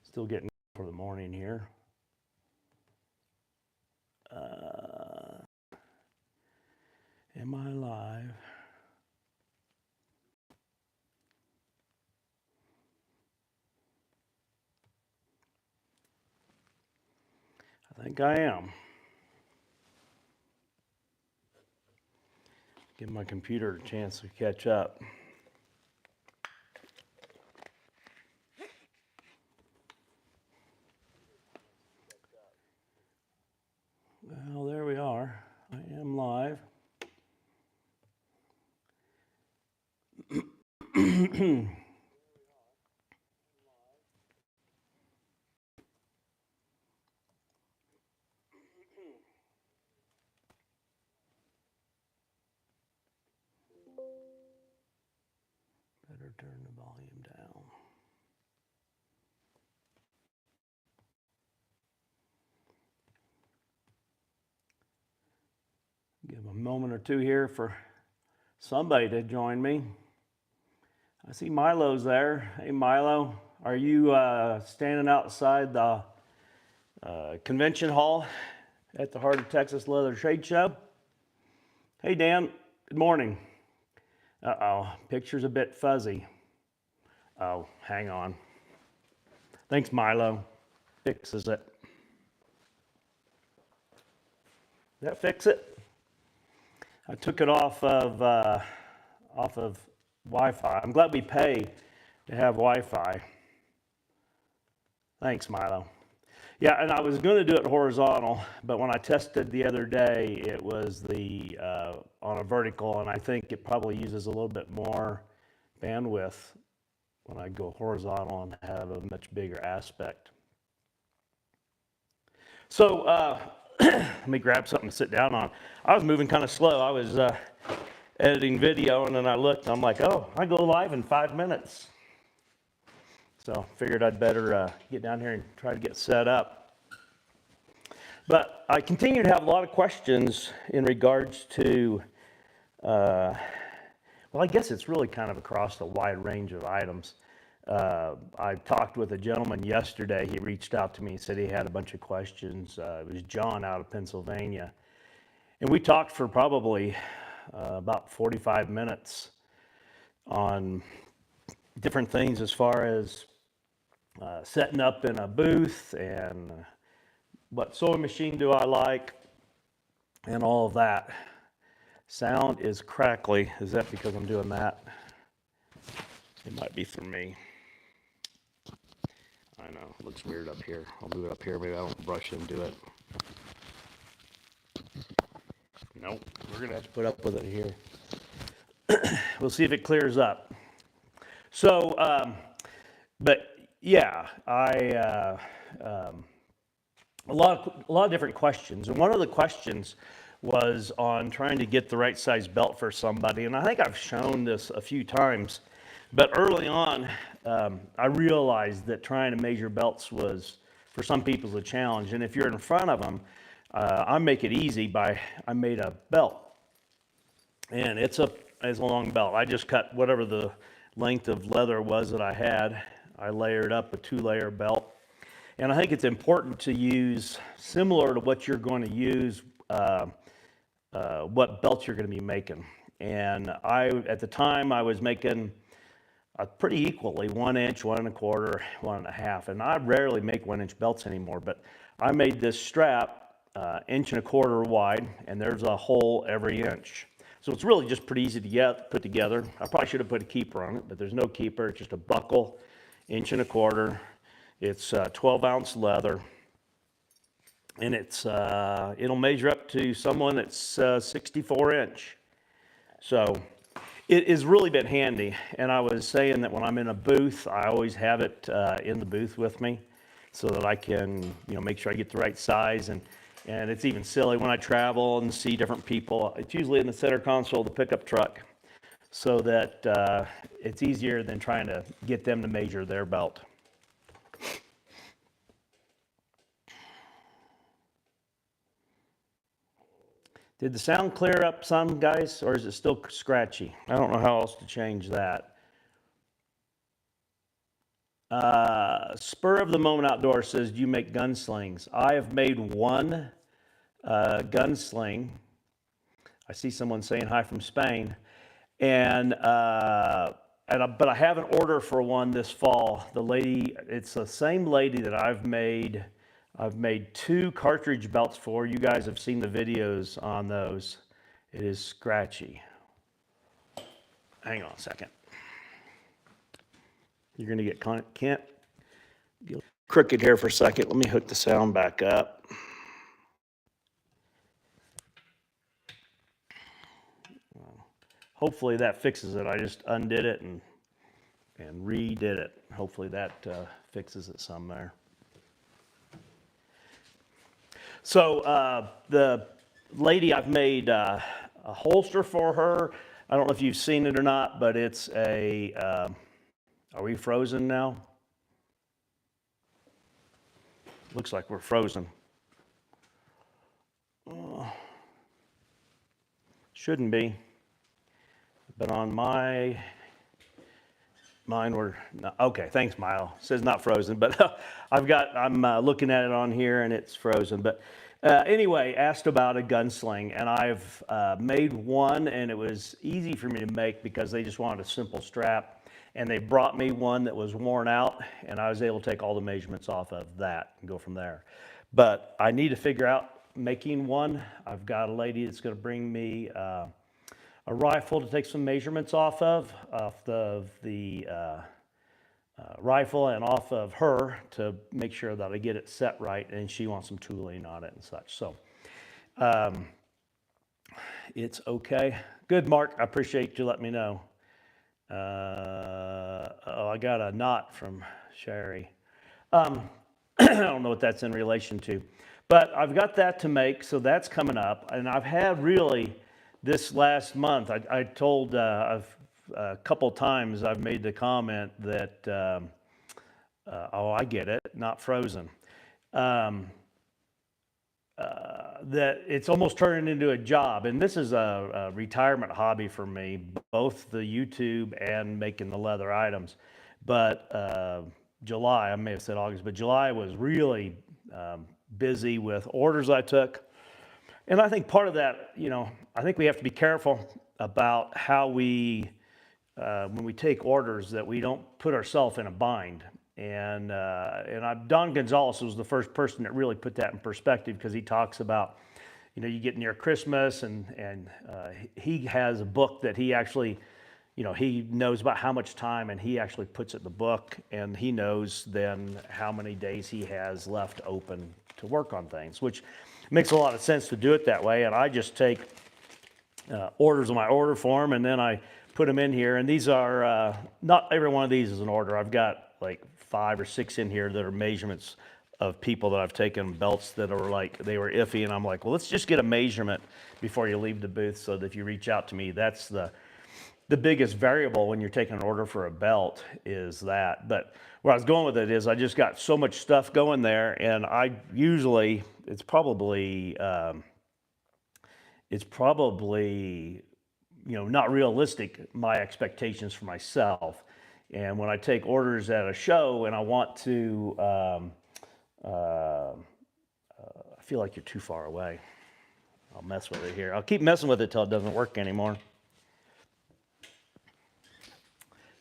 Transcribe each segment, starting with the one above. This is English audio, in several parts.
Still getting for the morning here. Am I live? I think I am. Give my computer a chance to catch up. Well, there we are. I am live. Better turn the volume down. Give a moment or two here for somebody to join me. I see Milo's there. Hey, Milo, are you standing outside the convention hall at the Heart of Texas Leather Trade Show? Hey, Dan, good morning. Uh-oh, picture's a bit fuzzy. Oh, hang on. Thanks, Milo. Fixes it. Did that fix it? I took it off of Wi-Fi. I'm glad we pay to have Wi-Fi. Thanks, Milo. Yeah, and I was going to do it horizontal, but when I tested the other day, it was on a vertical, and I think it probably uses a little bit more bandwidth when I go horizontal and have a much bigger aspect. So let me grab something to sit down on. I was moving kind of slow. I was editing video, and then I looked, and I'm like, oh, I go live in 5 minutes. So figured I'd better get down here and try to get set up. But I continue to have a lot of questions in regards to, well, I guess it's really kind of across a wide range of items. I talked with a gentleman yesterday. He reached out to me and said he had a bunch of questions. It was John out of Pennsylvania. And we talked for probably about 45 minutes on different things as far as setting up in a booth and what sewing machine do I like and all of that. Sound is crackly. Is that because I'm doing that? It might be for me. I know, it looks weird up here. I'll move it up here. Maybe I don't brush into it. Nope, we're gonna have to put up with it here. We'll see if it clears up. So, but yeah, a lot of different questions, and one of the questions was on trying to get the right size belt for somebody, and I think I've shown this a few times, but early on, I realized that trying to measure belts was, for some people, a challenge, and if you're in front of them, I make it easy I made a belt, and it's a long belt. I just cut whatever the length of leather was that I had. I layered up a 2-layer belt. And I think it's important to use, similar to what you're going to use, what belts you're going to be making. And at the time, I was making pretty equally, 1 inch, 1 1/4, 1 1/2. And I rarely make 1-inch belts anymore, but I made this strap 1 1/4 wide, and there's a hole every inch. So it's really just pretty easy to put together. I probably should have put a keeper on it, but there's no keeper. It's just a buckle, 1 1/4. It's 12-ounce leather, and it'll measure up to someone that's 64 inch. So it has really been handy. And I was saying that when I'm in a booth, I always have it in the booth with me so that I can, make sure I get the right size. And it's even silly when I travel and see different people. It's usually in the center console of the pickup truck, so that it's easier than trying to get them to measure their belt. Did the sound clear up some, guys, or is it still scratchy? I don't know how else to change that. Spur of the Moment Outdoor says, do you make gunslings? I have made one gunsling. I see someone saying hi from Spain. But I have an order for one this fall. The lady, it's the same lady that I've made 2 cartridge belts for. You guys have seen the videos on those. It is scratchy. Hang on a second. You're gonna get can't get crooked here for a second. Let me hook the sound back up. Hopefully that fixes it. I just undid it and redid it. Hopefully that fixes it some there. So the lady, I've made a holster for her. I don't know if you've seen it or not, but it's a, are we frozen now? Looks like we're frozen. Shouldn't be. But on mine we're not, okay. Thanks, Milo. It says not frozen, but I'm looking at it on here and it's frozen. But anyway, asked about a gunsling, and I've made one, and it was easy for me to make because they just wanted a simple strap, and they brought me one that was worn out, and I was able to take all the measurements off of that and go from there. But I need to figure out making one. I've got a lady that's going to bring me a rifle to take some measurements off the rifle and off of her to make sure that I get it set right, and she wants some tooling on it and such. So it's okay. Good, Mark. I appreciate you letting me know. I got a knot from Sherry. I don't know what that's in relation to, but I've got that to make, so that's coming up, and I've had really. This last month, I told a couple times I've made the comment that, oh, I get it, not frozen. That it's almost turning into a job. And this is a retirement hobby for me, both the YouTube and making the leather items. But July, I may have said August, but July was really busy with orders I took. And I think part of that, I think we have to be careful about how we, when we take orders, that we don't put ourselves in a bind. And Don Gonzalez was the first person that really put that in perspective, because he talks about, you get near Christmas, and he has a book that he actually, he knows about how much time, and he actually puts it in the book, and he knows then how many days he has left open to work on things, which makes a lot of sense to do it that way. And I just take orders on my order form, and then I put them in here. And these are, not every one of these is an order. I've got like 5 or 6 in here that are measurements of people that I've taken belts that are like, they were iffy. And I'm like, well, let's just get a measurement before you leave the booth, so that if you reach out to me, that's the biggest variable when you're taking an order for a belt, is that. But where I was going with it is I just got so much stuff going there, and I usually, it's probably not realistic, my expectations for myself. And when I take orders at a show and I want to, I feel like you're too far away. I'll mess with it here. I'll keep messing with it till it doesn't work anymore.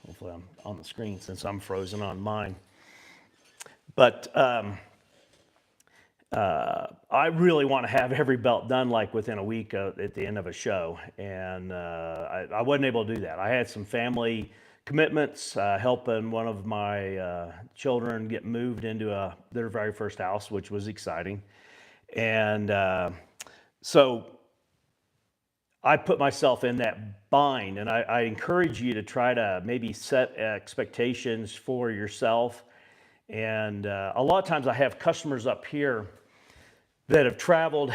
Hopefully I'm on the screen, since I'm frozen on mine. But I really want to have every belt done like within a week at the end of a show. And I wasn't able to do that. I had some family commitments, helping one of my children get moved into their very first house, which was exciting. And so I put myself in that bind, and I encourage you to try to maybe set expectations for yourself. And a lot of times I have customers up here that have traveled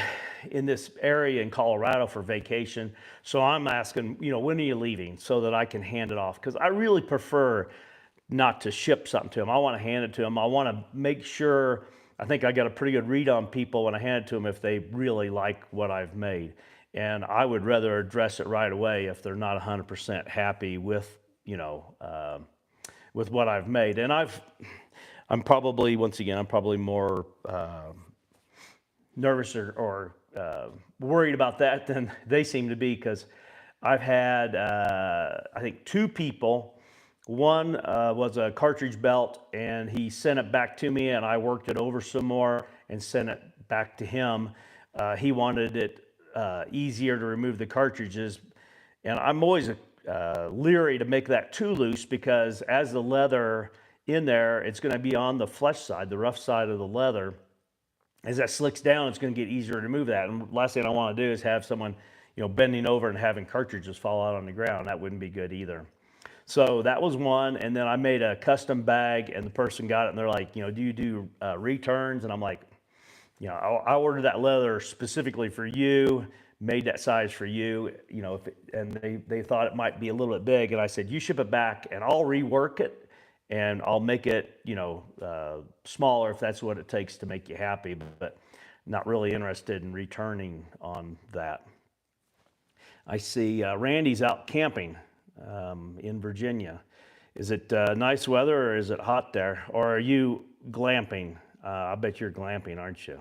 in this area in Colorado for vacation. So I'm asking, when are you leaving, so that I can hand it off? Because I really prefer not to ship something to them. I want to hand it to them. I want to make sure, I think I got a pretty good read on people when I hand it to them, if they really like what I've made. And I would rather address it right away if they're not 100% happy with, with what I've made. And I've I'm probably, once again, I'm probably more nervous or worried about that than they seem to be, because I've had, I think, two people. One was a cartridge belt, and he sent it back to me, and I worked it over some more and sent it back to him. He wanted it easier to remove the cartridges, and I'm always leery to make that too loose, because as the leather in there, it's going to be on the flesh side, the rough side of the leather. As that slicks down, it's going to get easier to remove that. And last thing I want to do is have someone, bending over and having cartridges fall out on the ground. That wouldn't be good either. So that was one. And then I made a custom bag, and the person got it, and they're like, do you do returns? And I'm like, I ordered that leather specifically for you, made that size for you, and they thought it might be a little bit big. And I said, you ship it back and I'll rework it, and I'll make it, smaller if that's what it takes to make you happy, but not really interested in returning on that. I see Randy's out camping in Virginia. Is it nice weather, or is it hot there? Or are you glamping? I bet you're glamping, aren't you?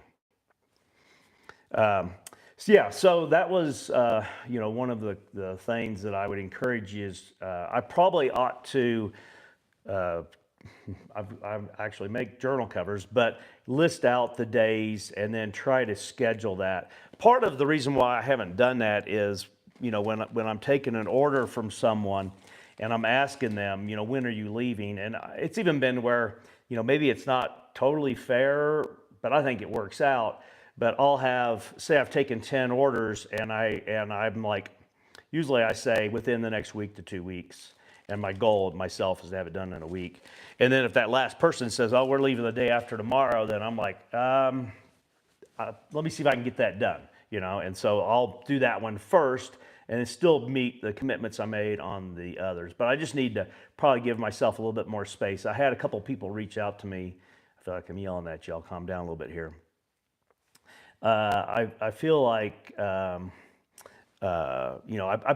So that was, one of the things that I would encourage you is I probably ought to, I've actually make journal covers, but list out the days and then try to schedule that. Part of the reason why I haven't done that is, when I'm taking an order from someone and I'm asking them, when are you leaving? And it's even been where, maybe it's not totally fair, but I think it works out. But I'll say I've taken 10 orders, and I'm like, usually I say within the next week to 2 weeks. And my goal myself is to have it done in a week. And then if that last person says, oh, we're leaving the day after tomorrow, then I'm like, let me see if I can get that done, And so I'll do that one first and still meet the commitments I made on the others. But I just need to probably give myself a little bit more space. I had a couple people reach out to me. I feel like I'm yelling at you. I'll calm down a little bit here. I feel like, I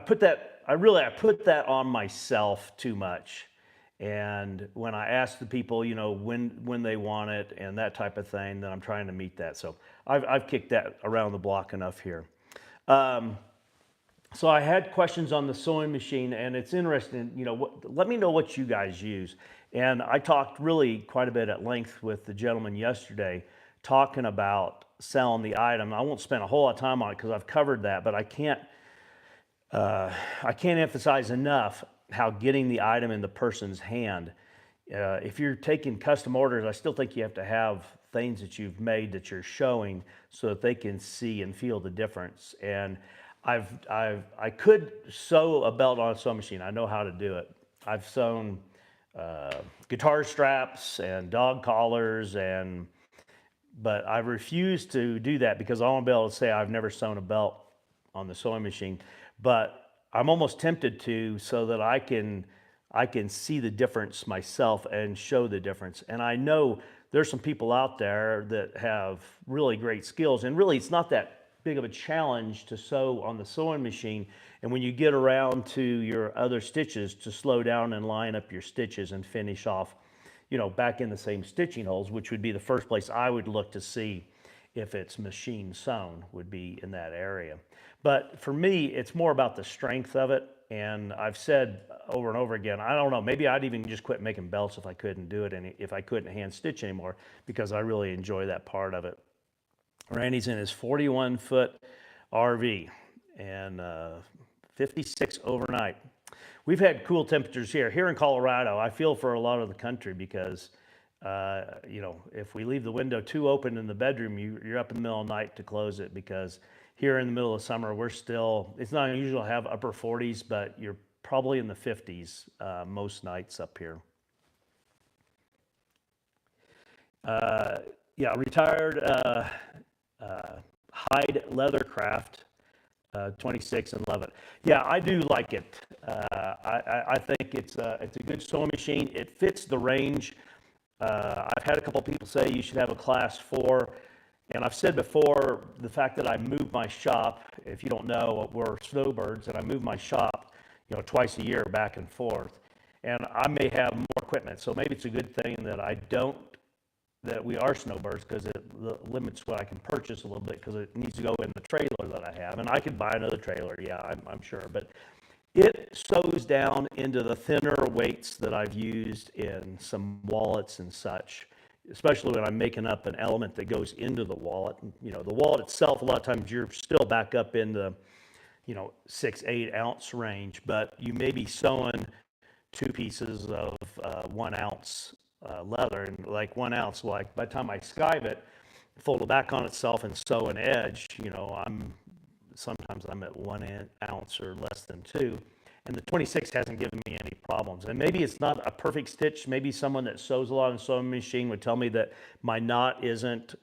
put that on myself too much. And when I ask the people, when they want it and that type of thing, then I'm trying to meet that. So I've kicked that around the block enough here. So I had questions on the sewing machine, and it's interesting, let me know what you guys use. And I talked really quite a bit at length with the gentleman yesterday, talking about selling the item. I won't spend a whole lot of time on it because I've covered that, but I can't emphasize enough how getting the item in the person's hand. If you're taking custom orders, I still think you have to have things that you've made that you're showing so that they can see and feel the difference. And I could sew a belt on a sewing machine. I know how to do it. I've sewn guitar straps and dog collars, but I refuse to do that because I want to be able to say I've never sewn a belt on the sewing machine. But I'm almost tempted to, so that I can see the difference myself and show the difference. And I know there's some people out there that have really great skills, and really it's not that big of a challenge to sew on the sewing machine. And when you get around to your other stitches, to slow down and line up your stitches and finish off, back in the same stitching holes, which would be the first place I would look to see if it's machine sewn, would be in that area. But for me, it's more about the strength of it. And I've said over and over again, I don't know, maybe I'd even just quit making belts if I couldn't do it, and if I couldn't hand stitch anymore, because I really enjoy that part of it. Randy's in his 41-foot RV and 56 overnight. We've had cool temperatures here. Here in Colorado, I feel for a lot of the country because, if we leave the window too open in the bedroom, you're up in the middle of the night to close it, because here in the middle of summer, it's not unusual to have upper 40s, but you're probably in the 50s most nights up here. Retired Hyde Leathercraft, 26, and love it. Yeah, I do like it. I think it's a good sewing machine. It fits the range. I've had a couple people say you should have a class 4. And I've said before, the fact that I move my shop, if you don't know, we're snowbirds, and I move my shop, twice a year back and forth. And I may have more equipment, so maybe it's a good thing that I don't that we are snowbirds because it limits what I can purchase a little bit because it needs to go in the trailer that I have. And I could buy another trailer, yeah, I'm sure. But it sews down into the thinner weights that I've used in some wallets and such, especially when I'm making up an element that goes into the wallet. You know, the wallet itself, a lot of times you're still back up in the, 6, 8 ounce range, but you may be sewing two pieces of 1 ounce leather, and like 1 ounce, like by the time I skive it, fold it back on itself and sew an edge, sometimes I'm at 1 ounce or less than two. And the 26 hasn't given me any problems. And maybe it's not a perfect stitch. Maybe someone that sews a lot on a sewing machine would tell me that my knot isn't,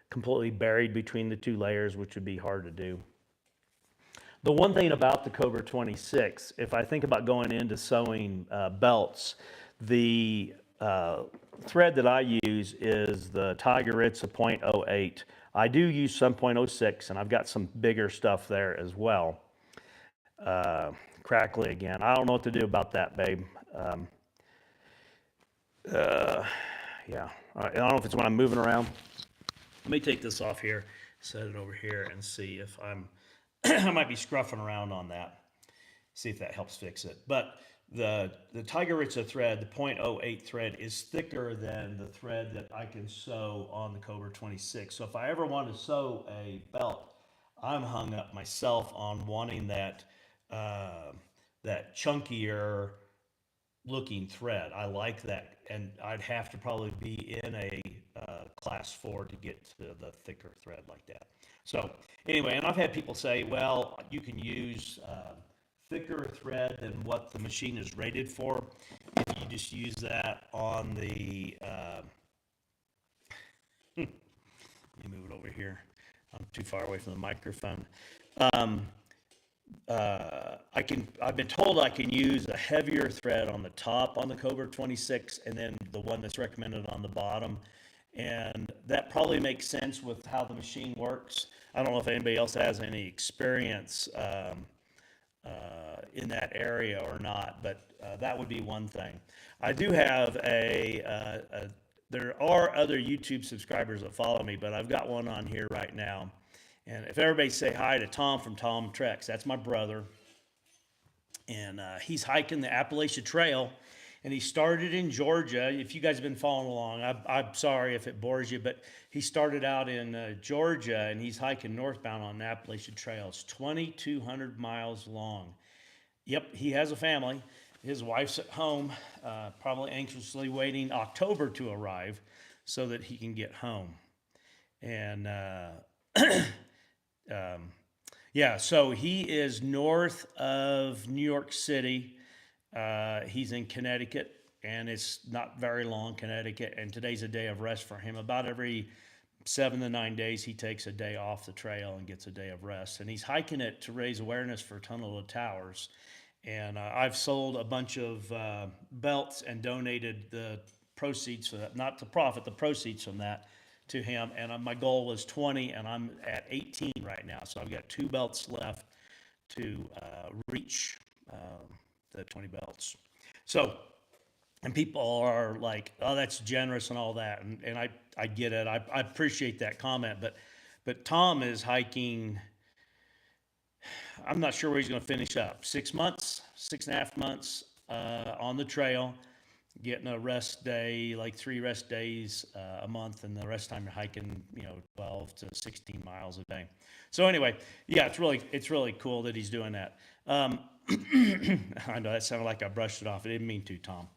completely buried between the two layers, which would be hard to do. The one thing about the Cobra 26, if I think about going into sewing belts, the thread that I use is the Tiger. It's a .08. I do use some .06, and I've got some bigger stuff there as well. Crackly again. I don't know what to do about that, babe. Yeah. All right. I don't know if it's when I'm moving around. Let me take this off here, set it over here, and see if I'm I might be scruffing around on that. See if that helps fix it. But the Tiger Ritza thread, the .08 thread, is thicker than the thread that I can sew on the Cobra 26. So if I ever want to sew a belt, I'm hung up myself on wanting that that chunkier looking thread. I like that, and I'd have to probably be in a class 4 to get to the thicker thread like that. So anyway, and I've had people say, well, you can use thicker thread than what the machine is rated for if you just use that on the let me move it over here. I'm too far away from the microphone. I've been told I can use a heavier thread on the top on the Cobra 26 and then the one that's recommended on the bottom. And that probably makes sense with how the machine works. I don't know if anybody else has any experience in that area or not, but that would be one thing. I do have there are other YouTube subscribers that follow me, but I've got one on here right now. And if everybody say hi to Tom from Tom Treks, that's my brother. And he's hiking the Appalachian Trail, and he started in Georgia. If you guys have been following along, I'm sorry if it bores you, but he started out in Georgia, and he's hiking northbound on the Appalachian Trail. It's 2,200 miles long. Yep, he has a family. His wife's at home, probably anxiously waiting October to arrive so that he can get home. And yeah, so he is north of New York City. He's in Connecticut, and it's not very long, Connecticut, and today's a day of rest for him. About every 7 to 9 days, he takes a day off the trail and gets a day of rest. And he's hiking it to raise awareness for Tunnel of Towers. And I've sold a bunch of belts and donated the proceeds for that, not to profit, the proceeds from that to him. And my goal was 20, and I'm at 18 right now. So I've got 2 belts left to reach the 20 belts. So, and people are like, oh, that's generous and all that. And I get it. I appreciate that comment. But Tom is hiking, I'm not sure where he's going to finish up. 6 months, 6.5 months on the trail, getting a rest day, like 3 rest days a month, and the rest of the time you're hiking, 12 to 16 miles a day. So anyway, yeah, it's really cool that he's doing that. I know that sounded like I brushed it off. I didn't mean to, Tom.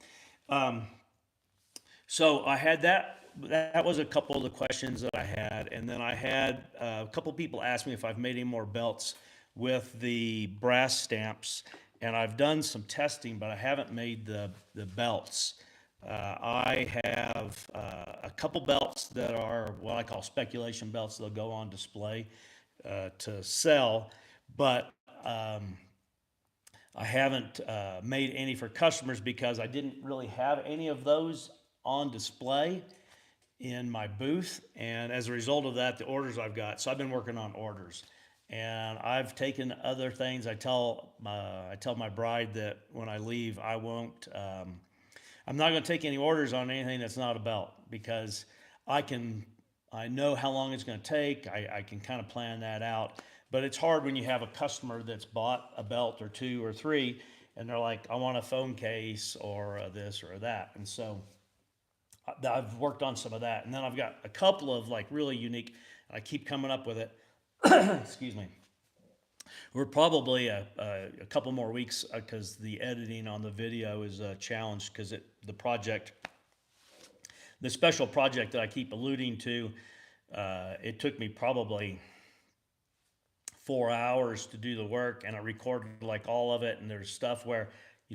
So I had that. That was a couple of the questions that I had, and then I had a couple people ask me if I've made any more belts with the brass stamps, and I've done some testing, but I haven't made the belts. I have a couple belts that are what I call speculation belts. They'll go on display to sell, but I haven't made any for customers because I didn't really have any of those on display in my booth, and as a result of that, the orders I've got. So I've been working on orders. And I've taken other things. I tell my bride that when I leave, I'm not going to take any orders on anything that's not a belt, because I can, I know how long it's going to take. I can kind of plan that out. But it's hard when you have a customer that's bought a belt or two or three, and they're like, I want a phone case or this or that. And so I've worked on some of that. And then I've got a couple of like really unique, I keep coming up with it. Excuse me. We're probably a couple more weeks because the editing on the video is a challenge because the project, the special project that I keep alluding to, it took me probably 4 hours to do the work, and I recorded like all of it. And there's stuff where,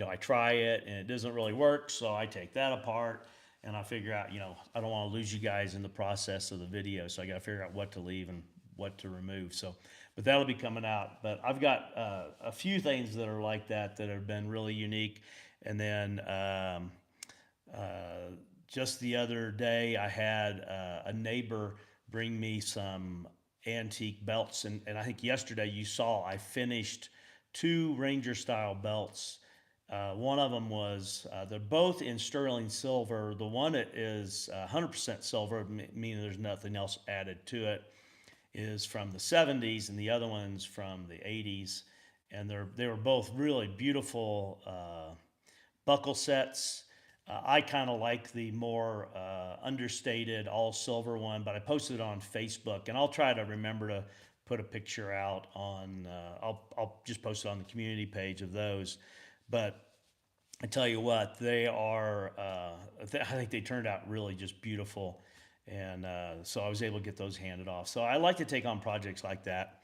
I try it and it doesn't really work, so I take that apart and I figure out, I don't want to lose you guys in the process of the video, so I got to figure out what to leave and what to remove. So, but that'll be coming out. But I've got a few things that are like that that have been really unique, and then. Uh, just the other day, I had a neighbor bring me some antique belts, and I think yesterday you saw I finished two Ranger style belts. One of them was they're both in sterling silver. The one that is 100% silver, meaning there's nothing else added to it, is from the 70s, and the other one's from the 80s. And they were both really beautiful buckle sets. I kind of like the more understated all silver one, but I posted it on Facebook, and I'll try to remember to put a picture out on. I'll just post it on the community page of those. But I tell you what, they are. I think they turned out really just beautiful, and so I was able to get those handed off. So I like to take on projects like that.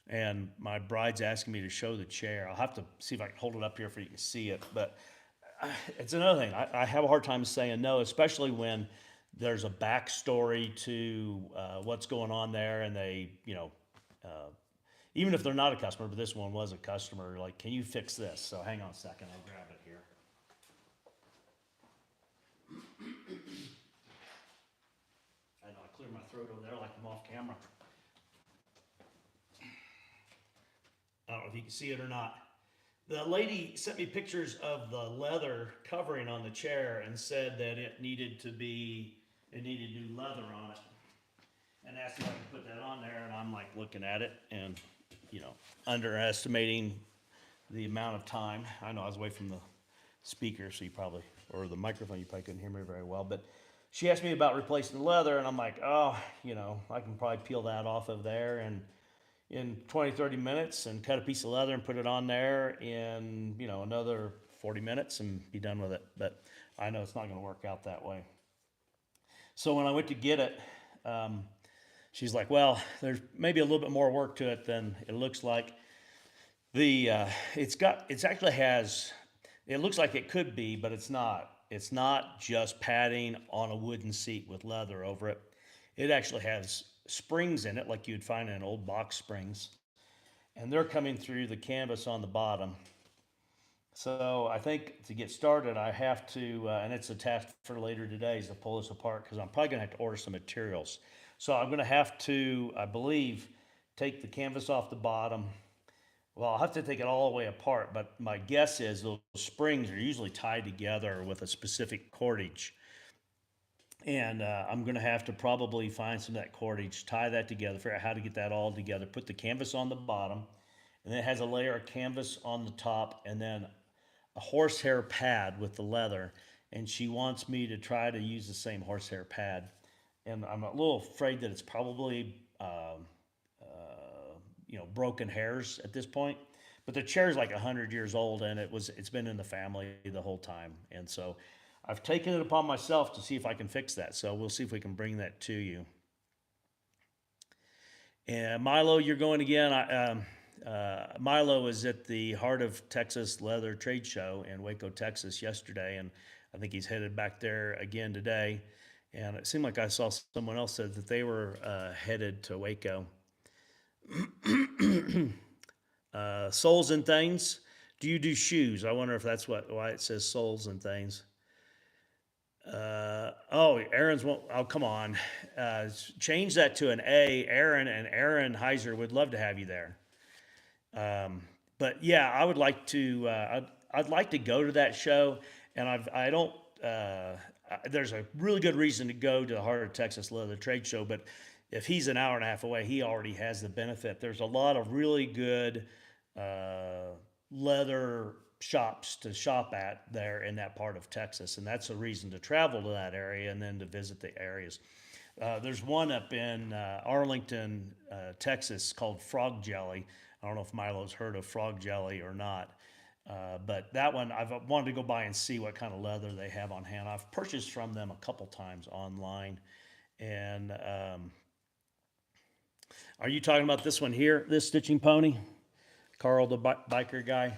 And my bride's asking me to show the chair. I'll have to see if I can hold it up here for you to see it. But it's another thing. I have a hard time saying no, especially when there's a backstory to what's going on there, and they, uh, even if they're not a customer, but this one was a customer. Like, can you fix this? So hang on a second, I'll grab it here. I know I cleared my throat over there like I'm off camera. I don't know if you can see it or not. The lady sent me pictures of the leather covering on the chair and said that it needed new leather on it, and asked if I could put that on there. And I'm like looking at it and, underestimating the amount of time. I know I was away from the speaker, so or the microphone, you probably couldn't hear me very well. But she asked me about replacing the leather, and I'm like, oh, I can probably peel that off of there and in 20, 30 minutes, and cut a piece of leather and put it on there in, another 40 minutes and be done with it. But I know it's not going to work out that way. So when I went to get it, she's like, well, there's maybe a little bit more work to it than it looks like. It looks like it could be, but it's not. It's not just padding on a wooden seat with leather over it. It actually has springs in it, like you'd find in old box springs, and they're coming through the canvas on the bottom. So I think to get started, I have to, and it's a task for later today, is to pull this apart, because I'm probably going to have to order some materials. So I'm going to have to, I believe, take the canvas off the bottom. Well, I'll have to take it all the way apart, but my guess is those springs are usually tied together with a specific cordage. And I'm going to have to probably find some of that cordage, tie that together, figure out how to get that all together, put the canvas on the bottom, and then it has a layer of canvas on the top, and then a horsehair pad with the leather. And she wants me to try to use the same horsehair pad. And I'm a little afraid that it's probably, broken hairs at this point. But the chair is like 100 years old, and it's been in the family the whole time. And so I've taken it upon myself to see if I can fix that. So we'll see if we can bring that to you. And Milo, you're going again. Milo was at the Heart of Texas Leather Trade Show in Waco, Texas yesterday, and I think he's headed back there again today. And it seemed like I saw someone else said that they were headed to Waco. Souls and things. Do you do shoes? I wonder if that's why it says souls and things. Aaron's won't. Oh, come on. Change that to an A. Aaron and Aaron Heiser would love to have you there. But yeah, I would like to. I'd like to go to that show, and I don't. there's a really good reason to go to the Heart of Texas Leather Trade Show, but if he's an hour and a half away, he already has the benefit. There's a lot of really good uh, leather shops to shop at there in that part of Texas, and that's a reason to travel to that area and then to visit the areas. There's one up in Arlington, Texas called Frog Jelly. I don't know if Milo's heard of Frog Jelly or not. But that one, I've wanted to go by and see what kind of leather they have on hand. I've purchased from them a couple times online. And are you talking about this one here, this stitching pony? Carl, the biker guy?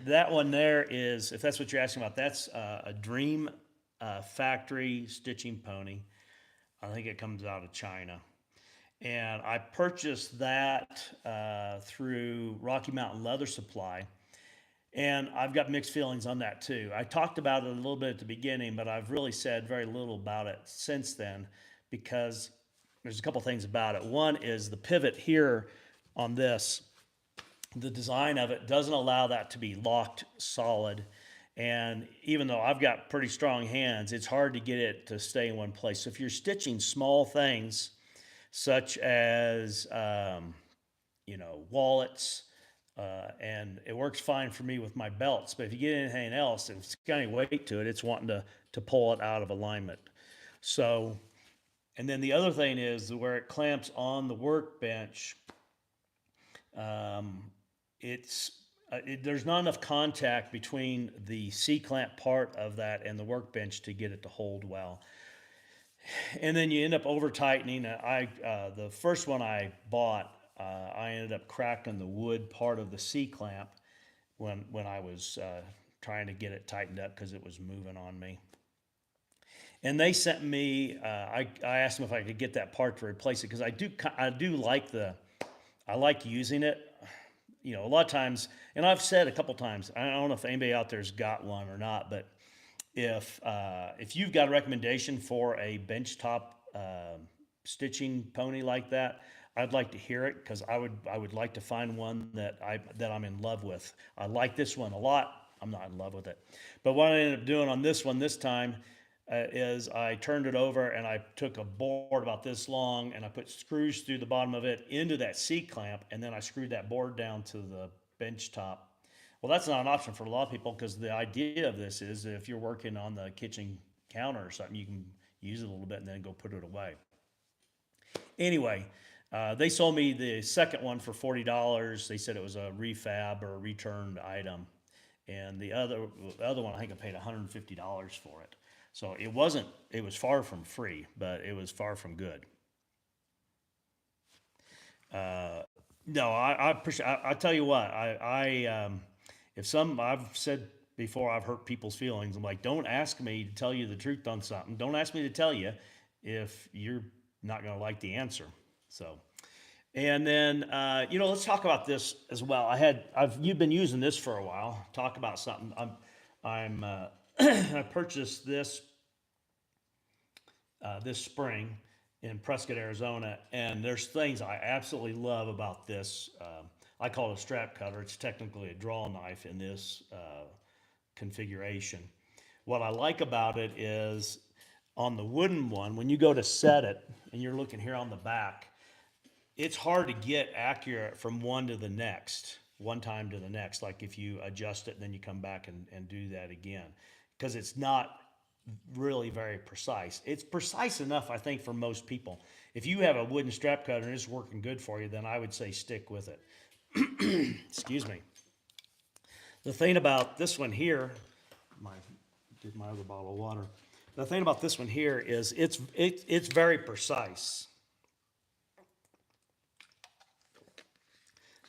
That one there is, if that's what you're asking about, that's a Dream Factory stitching pony. I think it comes out of China. And I purchased that through Rocky Mountain Leather Supply. And I've got mixed feelings on that too. I talked about it a little bit at the beginning, but I've really said very little about it since then because there's a couple things about it. One is the pivot here on this, the design of it doesn't allow that to be locked solid. And even though I've got pretty strong hands, it's hard to get it to stay in one place. So if you're stitching small things, such as wallets, and it works fine for me with my belts. But if you get anything else, if it's got any weight to it, it's wanting to pull it out of alignment. So, and then the other thing is where it clamps on the workbench. It's there's not enough contact between the C clamp part of that and the workbench to get it to hold well. And then you end up over tightening. The first one I bought, I ended up cracking the wood part of the C clamp when I was trying to get it tightened up because it was moving on me. And they sent me. I asked them if I could get that part to replace it because I do like I like using it. A lot of times, and I've said a couple times, I don't know if anybody out there's got one or not, but if you've got a recommendation for a benchtop stitching pony like that, I'd like to hear it because I would like to find one that I'm in love with. I like this one a lot. I'm not in love with it, but what I ended up doing on this one this time is I turned it over and I took a board about this long and I put screws through the bottom of it into that C clamp, and then I screwed that board down to the bench top. Well, that's not an option for a lot of people because the idea of this is if you're working on the kitchen counter or something, you can use it a little bit and then go put it away. Anyway, they sold me the second one for $40. They said it was a refab or a returned item, and the other one I think I paid $150 for it. So it wasn't. It was far from free, but it was far from good. No, I appreciate. I tell you what, if some I've said before, I've hurt people's feelings. I'm like, don't ask me to tell you the truth on something. Don't ask me to tell you if you're not going to like the answer. So, and then let's talk about this as well. You've been using this for a while. Talk about something. I purchased this spring in Prescott, Arizona, and there's things I absolutely love about this. I call it a strap cutter. It's technically a draw knife in this configuration. What I like about it is on the wooden one, when you go to set it, and you're looking here on the back, it's hard to get accurate from one to the next, one time to the next. Like if you adjust it and then you come back and do that again, because it's not really very precise. It's precise enough, I think, for most people. If you have a wooden strap cutter and it's working good for you, then I would say stick with it. Excuse me. The thing about this one here, did my other bottle of water. The thing about this one here is it's very precise.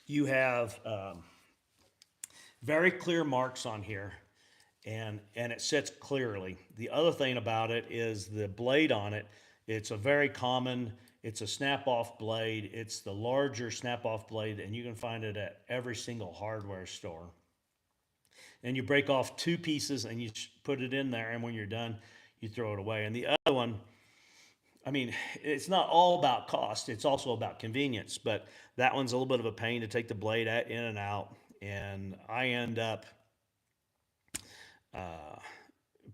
You have very clear marks on here, and it sits clearly. The other thing about it is the blade on it. It's a snap-off blade. It's the larger snap-off blade, and you can find it at every single hardware store. And you break off two pieces and you put it in there, and when you're done, you throw it away. And the other one, I mean, it's not all about cost. It's also about convenience. But that one's a little bit of a pain to take the blade in and out. And I end up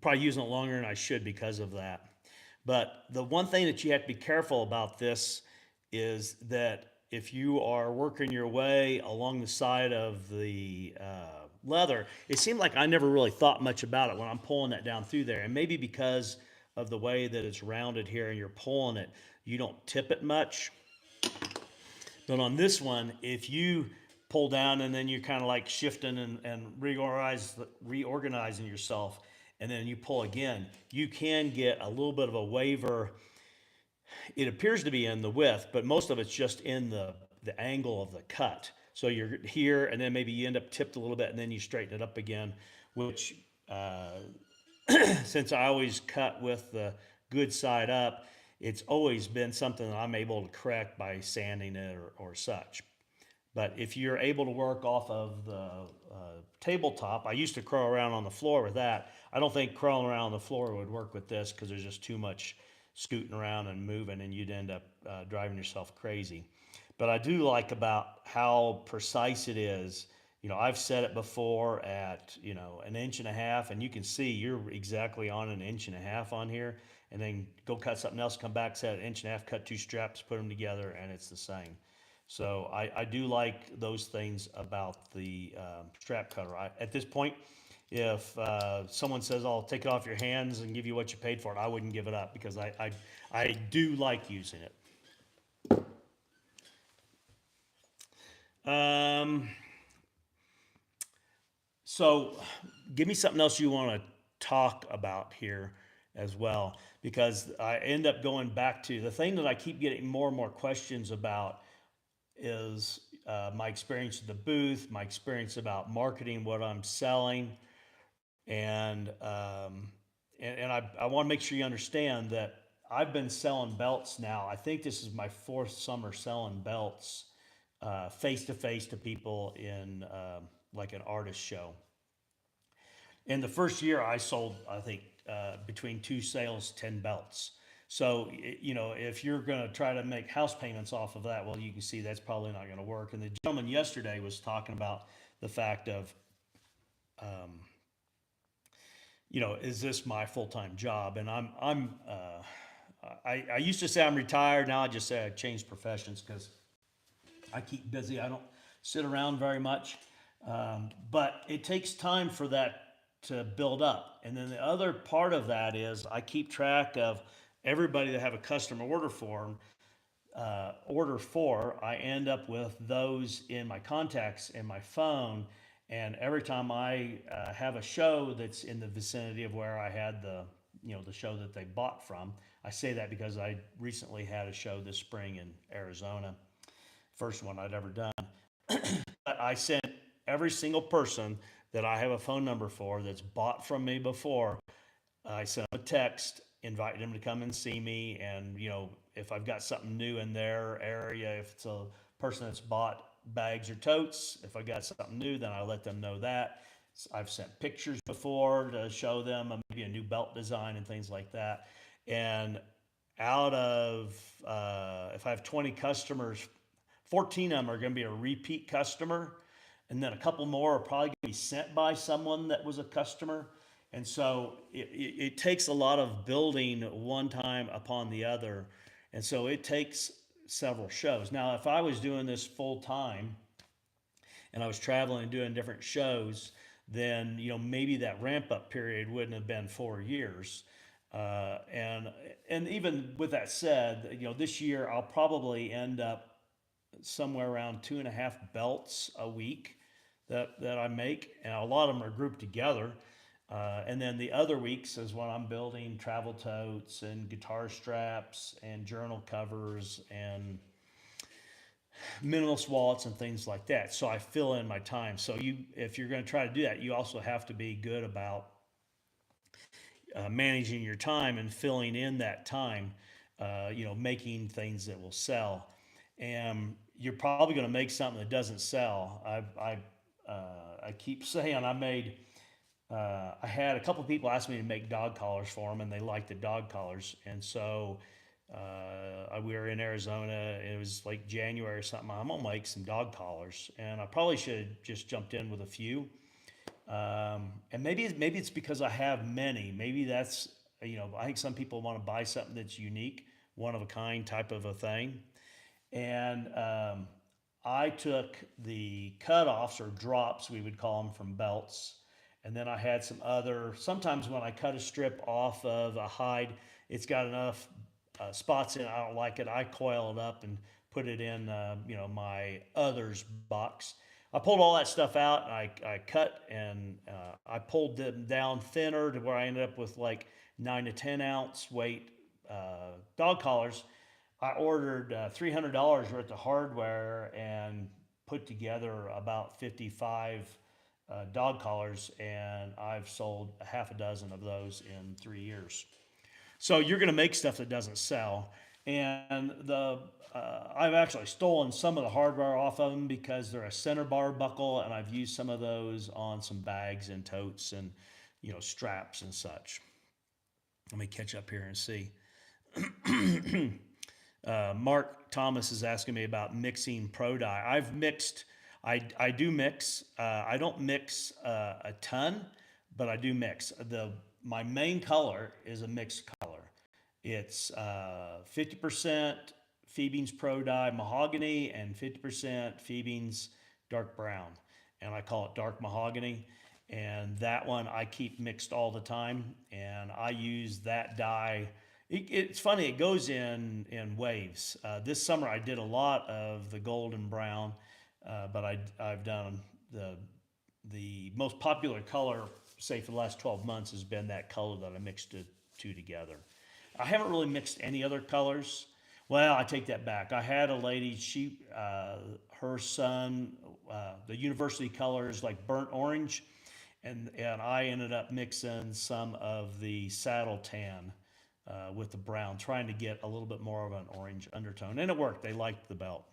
probably using it longer than I should because of that. But the one thing that you have to be careful about this is that if you are working your way along the side of the leather, it seemed like I never really thought much about it when I'm pulling that down through there. And maybe because of the way that it's rounded here and you're pulling it, you don't tip it much. But on this one, if you pull down and then you're kind of like shifting and reorganizing yourself, and then you pull again, you can get a little bit of a waver. It appears to be in the width, but most of it's just in the angle of the cut. So you're here, and then maybe you end up tipped a little bit, and then you straighten it up again, which since I always cut with the good side up, it's always been something that I'm able to correct by sanding it or such. But if you're able to work off of the tabletop, I used to crawl around on the floor with that. I don't think crawling around on the floor would work with this because there's just too much scooting around and moving, and you'd end up driving yourself crazy. But I do like about how precise it is. I've said it before at, an inch and a half, and you can see you're exactly on an inch and a half on here. And then go cut something else, come back, set an inch and a half, cut two straps, put them together, and it's the same. So I do like those things about the strap cutter. At this point, if someone says, "I'll take it off your hands and give you what you paid for it," I wouldn't give it up because I do like using it. Um, so give me something else you want to talk about here as well, because I end up going back to the thing that I keep getting more and more questions about is my experience at the booth, my experience about marketing what I'm selling, and I want to make sure you understand that I've been selling belts now. I think this is my fourth summer selling belts face to face to people in like an artist show. In the first year, I sold, I think, between two sales, 10 belts. So, if you're going to try to make house payments off of that, well, you can see that's probably not going to work. And the gentleman yesterday was talking about the fact of, is this my full time job? And I used to say I'm retired. Now I just say I changed professions because I keep busy. I don't sit around very much. But it takes time for that to build up. And then the other part of that is I keep track of everybody that have a customer order for. I end up with those in my contacts in my phone. And every time I have a show that's in the vicinity of where I had the show that they bought from, I say that because I recently had a show this spring in Arizona, first one I'd ever done. But I sent every single person that I have a phone number for that's bought from me before. I sent them a text, inviting them to come and see me, and if I've got something new in their area, if it's a person that's bought bags or totes, if I got something new, then I let them know that. I've sent pictures before to show them maybe a new belt design and things like that. And out of if I have 20 customers, 14 of them are going to be a repeat customer, and then a couple more are probably going to be sent by someone that was a customer. And so it takes a lot of building one time upon the other. And so it takes several shows. Now, if I was doing this full time and I was traveling and doing different shows, then maybe that ramp up period wouldn't have been 4 years. And even with that said, this year I'll probably end up somewhere around 2.5 belts a week that I make, and a lot of them are grouped together. And then the other weeks is when I'm building travel totes and guitar straps and journal covers and minimalist wallets and things like that. So I fill in my time. So if you're going to try to do that, you also have to be good about managing your time and filling in that time. Making things that will sell, and you're probably going to make something that doesn't sell. I keep saying I had a couple of people ask me to make dog collars for them, and they liked the dog collars. And so we were in Arizona. And it was like January or something. I'm gonna make some dog collars, and I probably should have just jumped in with a few. And maybe it's because I have many. Maybe that's, I think some people want to buy something that's unique, one of a kind type of a thing. And I took the cutoffs or drops, we would call them, from belts. And then I had some other, sometimes when I cut a strip off of a hide, it's got enough spots in it, I don't like it. I coil it up and put it in, my others box. I pulled all that stuff out and I cut and I pulled them down thinner to where I ended up with like 9 to 10 ounce weight dog collars. I ordered $300 worth of hardware and put together about 55 dog collars, and I've sold a half a dozen of those in 3 years. So you're going to make stuff that doesn't sell, and I've actually stolen some of the hardware off of them because they're a center bar buckle, and I've used some of those on some bags and totes and straps and such. Let me catch up here and see. Mark Thomas is asking me about mixing pro dye. I've mixed. I do mix. I don't mix a ton, but I do mix. My main color is a mixed color. It's 50% Phoebe's Pro Dye Mahogany and 50% Phoebe's Dark Brown. And I call it Dark Mahogany. And that one I keep mixed all the time. And I use that dye. It's funny, it goes in waves. This summer I did a lot of the golden brown, but I've done the most popular color, say for the last 12 months, has been that color that I mixed the two together. I haven't really mixed any other colors. Well, I take that back. I had a lady, her son, the university color is like burnt orange, and I ended up mixing some of the saddle tan with the brown, trying to get a little bit more of an orange undertone, and it worked. They liked the belt.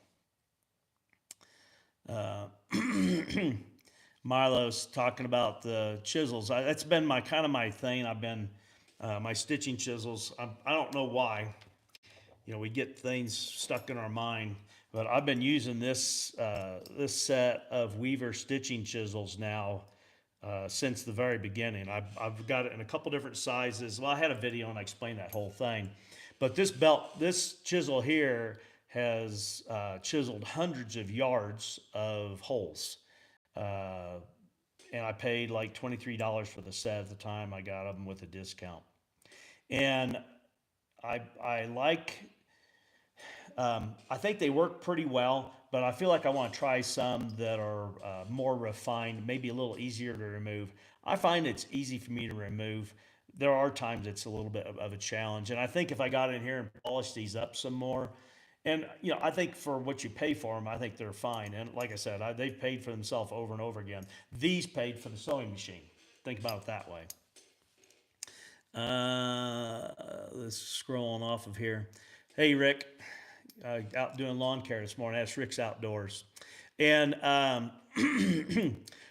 Milo's talking about the chisels. That's been my thing. I've been my stitching chisels. I don't know why. We get things stuck in our mind, but I've been using this set of Weaver stitching chisels now since the very beginning. I've got it in a couple different sizes. Well, I had a video and I explained that whole thing, but this chisel here has chiseled hundreds of yards of holes. And I paid like $23 for the set at the time I got them with a discount. And I like, I think they work pretty well, but I feel like I want to try some that are more refined, maybe a little easier to remove. I find it's easy for me to remove. There are times it's a little bit of a challenge. And I think if I got in here and polished these up some more, and I think for what you pay for them, I think they're fine. And like I said, they've paid for themselves over and over again. These paid for the sewing machine. Think about it that way. Let's scrolling off of here. Hey, Rick, out doing lawn care this morning. That's Rick's Outdoors, and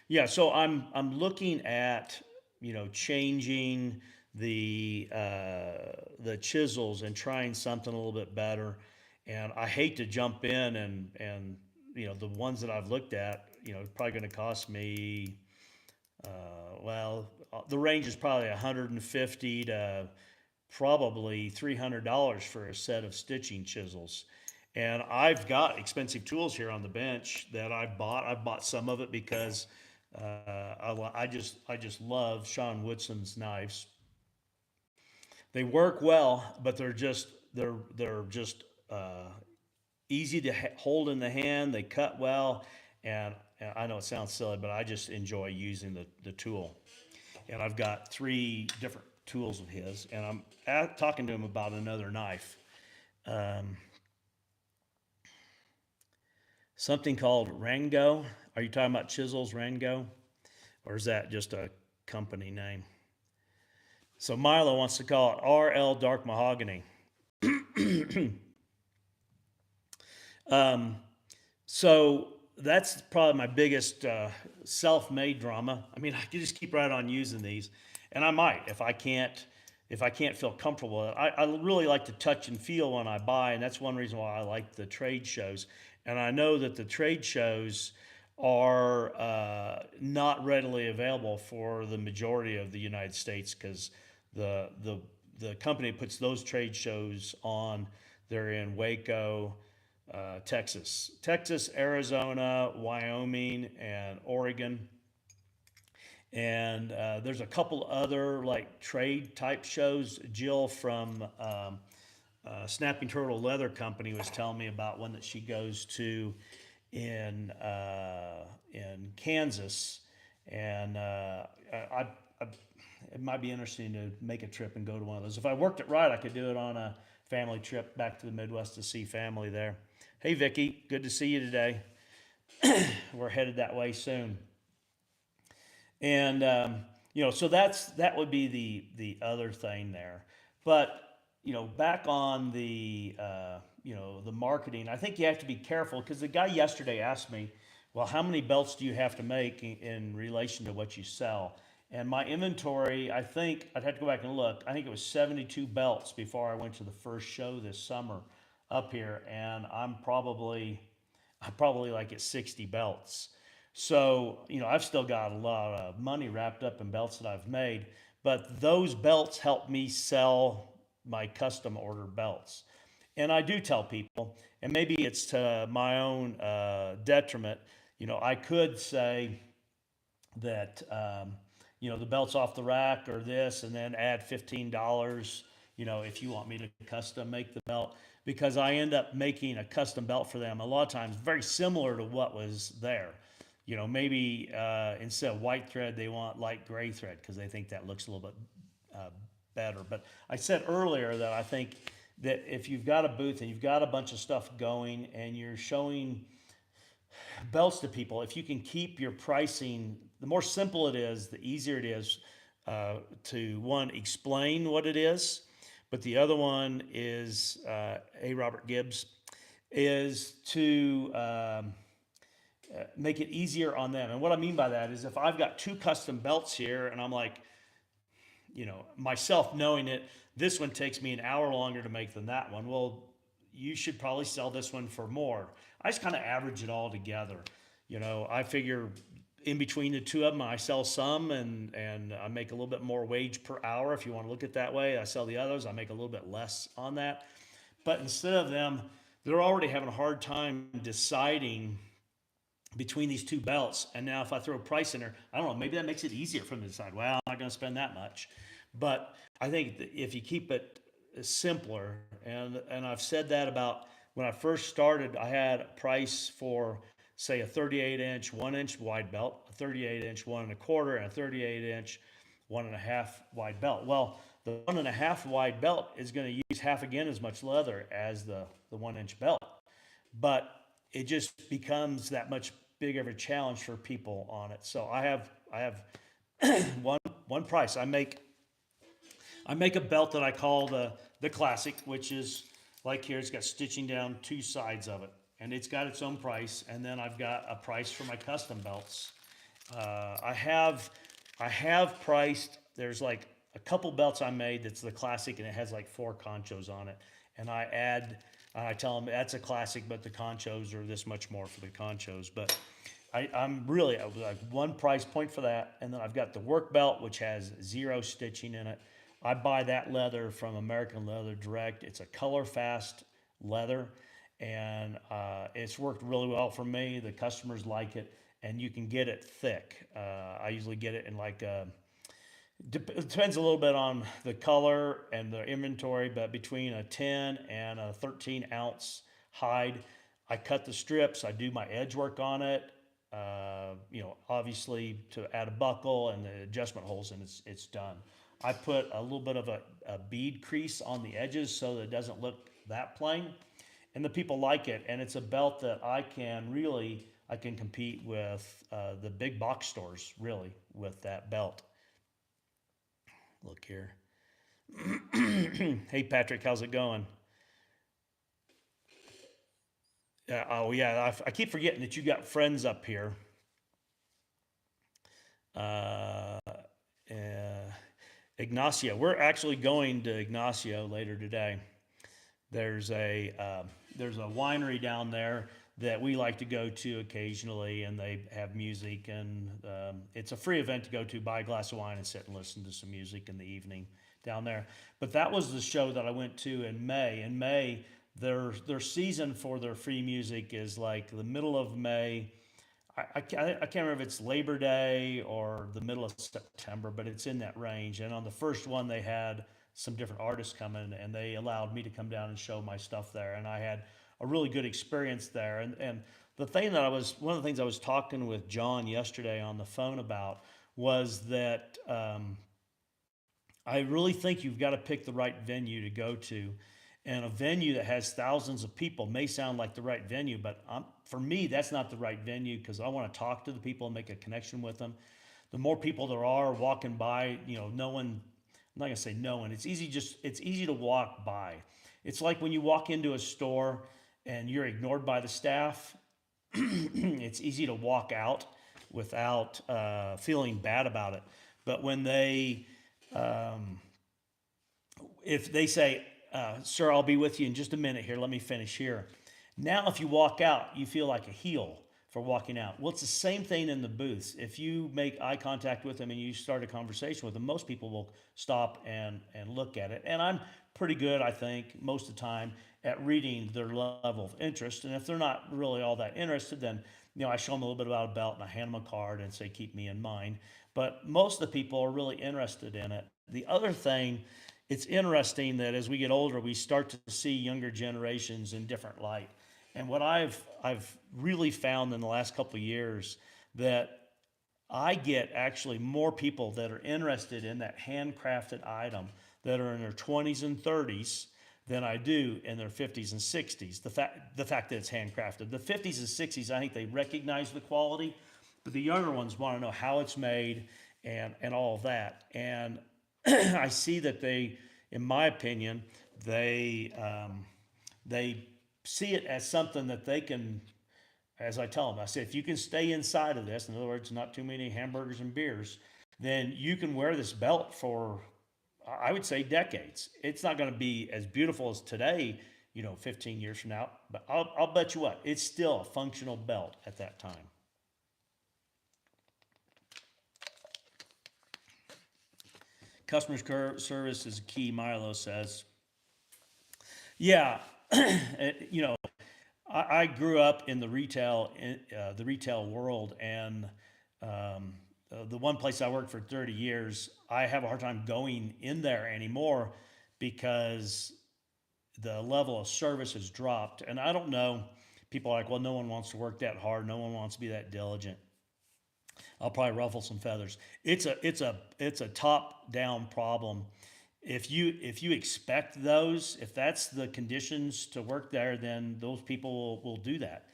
yeah. So I'm looking at changing the chisels and trying something a little bit better. And I hate to jump in and the ones that I've looked at, probably going to cost me, the range is probably $150 to probably $300 for a set of stitching chisels. And I've got expensive tools here on the bench that I've bought. I've bought some of it because I just love Sean Woodson's knives. They work well, but they're just easy to hold in the hand. They cut well, and I know it sounds silly, but I just enjoy using the tool. And I've got 3 different tools of his, and I'm talking to him about another knife. Something called Rango. Are you talking about chisels, Rango? Or is that just a company name? So Milo wants to call it RL Dark Mahogany. So that's probably my biggest self-made drama. I mean, I can just keep right on using these, and I might if I can't feel comfortable with it. I really like to touch and feel when I buy, and that's one reason why I like the trade shows. And I know that the trade shows are not readily available for the majority of the United States because the, the, the company that puts those trade shows on, they're in Waco, Texas, Arizona, Wyoming, and Oregon. And there's a couple other like trade type shows. Jill from Snapping Turtle Leather Company was telling me about one that she goes to in Kansas, and I it might be interesting to make a trip and go to one of those. If I worked it right, I could do it on a family trip back to the Midwest to see family there. Hey, Vicky, good to see you today. We're headed that way soon. And so that would be the other thing there. But back on the marketing, I think you have to be careful because the guy yesterday asked me, well, how many belts do you have to make in relation to what you sell? And my inventory, I think I'd have to go back and look. I think it was 72 belts before I went to the first show this summer up here, and I'm probably like at 60 belts. So, I've still got a lot of money wrapped up in belts that I've made, but those belts help me sell my custom order belts. And I do tell people, and maybe it's to my own detriment, I could say that, the belt's off the rack or this, and then add $15, if you want me to custom make the belt, because I end up making a custom belt for them a lot of times very similar to what was there. Maybe instead of white thread, they want light gray thread because they think that looks a little bit better. But I said earlier that I think that if you've got a booth and you've got a bunch of stuff going and you're showing belts to people, if you can keep your pricing, the more simple it is, the easier it is to one, explain what it is. But the other one is, hey, Robert Gibbs, is to make it easier on them. And what I mean by that is if I've got two custom belts here and I'm like, myself knowing it, this one takes me an hour longer to make than that one. Well, you should probably sell this one for more. I just kind of average it all together. I figure in between the two of them, I sell some and I make a little bit more wage per hour. If you want to look at it that way, I sell the others. I make a little bit less on that. But instead of them, they're already having a hard time deciding between these two belts. And now if I throw a price in there, I don't know, maybe that makes it easier for them to decide, well, I'm not going to spend that much. But I think that if you keep it simpler, and I've said that about when I first started, I had a price for, say, a 38-inch, 1-inch wide belt, a 38-inch, 1 1/4, and a 38-inch, 1 1/2 wide belt. Well, the 1 1/2 wide belt is going to use half again as much leather as the 1-inch belt. But it just becomes that much bigger of a challenge for people on it. So I have one price. I make a belt that I call the classic, which is like here. It's got stitching down two sides of it, and it's got its own price. And then I've got a price for my custom belts. I have priced. There's like a couple belts I made that's the classic, and it has like 4 conchos on it. And I tell them that's a classic, but the conchos are this much more for the conchos. But I'm really like one price point for that, and then I've got the work belt, which has 0 stitching in it. I buy that leather from American Leather Direct. It's a color fast leather, and it's worked really well for me. The customers like it, and you can get it thick. I usually get it in like it depends a little bit on the color and the inventory, but between a 10 and a 13 ounce hide. I cut the strips. I do my edge work on it. Obviously to add a buckle and the adjustment holes, and it's done. I put a little bit of a bead crease on the edges so that it doesn't look that plain, and the people like it. And it's a belt that I can compete with the big box stores really with that belt. Look here. Hey Patrick, how's it going? Oh yeah, I keep forgetting that you got friends up here. Uh, Ignacio, we're actually going to Ignacio later today. There's a winery down there that we like to go to occasionally, and they have music, and it's a free event to go to, buy a glass of wine and sit and listen to some music in the evening down there. But that was the show that I went to in May. In May, their season for their free music is like the middle of May. I can't remember if it's Labor Day or the middle of September, but it's in that range. And on the first one, they had some different artists come in, and they allowed me to come down and show my stuff there. And I had a really good experience there. And the thing that one of the things I was talking with John yesterday on the phone about was that I really think you've got to pick the right venue to go to. And a venue that has thousands of people may sound like the right venue, but for me, that's not the right venue, because I want to talk to the people and make a connection with them. The more people there are walking by, no one, I'm not gonna say no one. It's easy to walk by. It's like when you walk into a store and you're ignored by the staff. It's easy to walk out without feeling bad about it. But when if they say, sir, I'll be with you in just a minute here, let me finish here. Now, if you walk out, you feel like a heel for walking out. Well, it's the same thing in the booths. If you make eye contact with them and you start a conversation with them, most people will stop and look at it. And I'm pretty good, I think, most of the time at reading their level of interest. And if they're not really all that interested, then I show them a little bit about a belt and I hand them a card and say, keep me in mind. But most of the people are really interested in it. The other thing, it's interesting that as we get older, we start to see younger generations in different light. And what I've really found in the last couple of years, that I get actually more people that are interested in that handcrafted item that are in their 20s and 30s than I do in their 50s and 60s. The fact that it's handcrafted. The 50s and 60s, I think they recognize the quality, but the younger ones want to know how it's made and all of that. And I see that they, in my opinion, they see it as something that they can, as I tell them, I say, if you can stay inside of this, in other words, not too many hamburgers and beers, then you can wear this belt for, I would say, decades. It's not going to be as beautiful as today, 15 years from now, but I'll bet you what, it's still a functional belt at that time. Customer service is key, Milo says. Yeah, I grew up in the retail world, and the one place I worked for 30 years, I have a hard time going in there anymore because the level of service has dropped. And I don't know, people are like, well, no one wants to work that hard, no one wants to be that diligent. I'll probably ruffle some feathers. It's a top-down problem. If you expect those, if that's the conditions to work there, then those people will do that.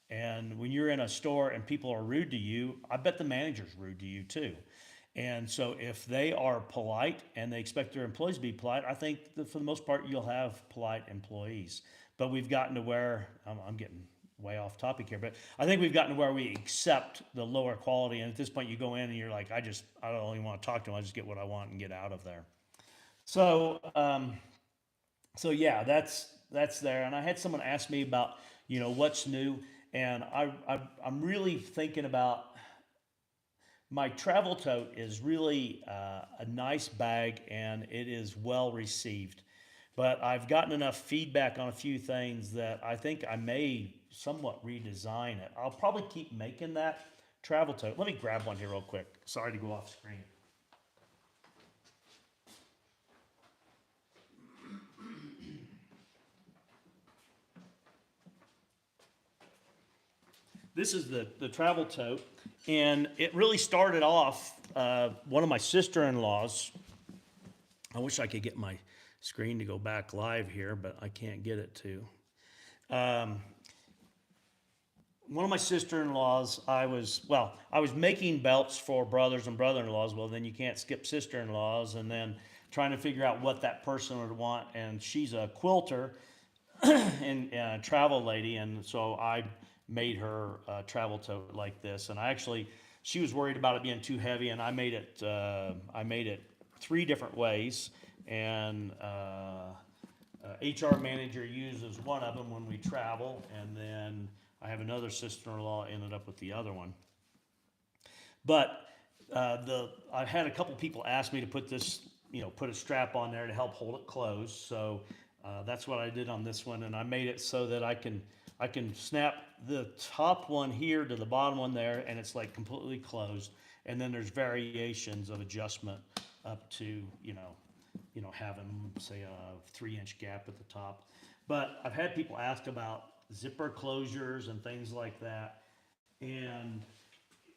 And when you're in a store and people are rude to you, I bet the manager's rude to you too. And so if they are polite and they expect their employees to be polite, I think that for the most part you'll have polite employees. But we've gotten to where, I'm getting way off topic here, but I think we've gotten to where we accept the lower quality. And at this point you go in and you're like, I don't even want to talk to them. I just get what I want and get out of there. So yeah, that's there. And I had someone ask me about, what's new. And I'm really thinking about, my travel tote is really a nice bag, and it is well received. But I've gotten enough feedback on a few things that I think I may somewhat redesign it. I'll probably keep making that travel tote. Let me grab one here real quick. Sorry to go off screen. This is the travel tote, and it really started off, one of my sister-in-laws, I wish I could get my screen to go back live here, but I can't get it to. One of my sister-in-laws, I was making belts for brothers and brother-in-laws. Well, then you can't skip sister-in-laws, and then trying to figure out what that person would want. And she's a quilter and a travel lady, and so I made her a travel tote like this. And she was worried about it being too heavy, and I made it 3 different ways. And HR manager uses one of them when we travel, and then I have another sister-in-law ended up with the other one. But I've had a couple people ask me to put this, put a strap on there to help hold it closed. So that's what I did on this one, and I made it so that I can snap the top one here to the bottom one there, and it's like completely closed. And then there's variations of adjustment up to having say a 3-inch gap at the top. But I've had people ask about zipper closures and things like that, and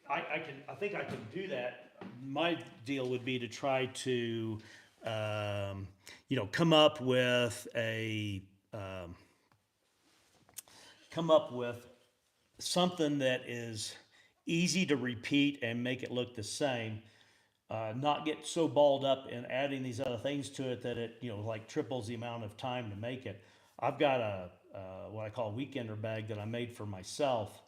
I think I can do that. My deal would be to try to, come up with something that is easy to repeat and make it look the same. Not get so balled up in adding these other things to it that it, like triples the amount of time to make it. I've got what I call a weekender bag that I made for myself.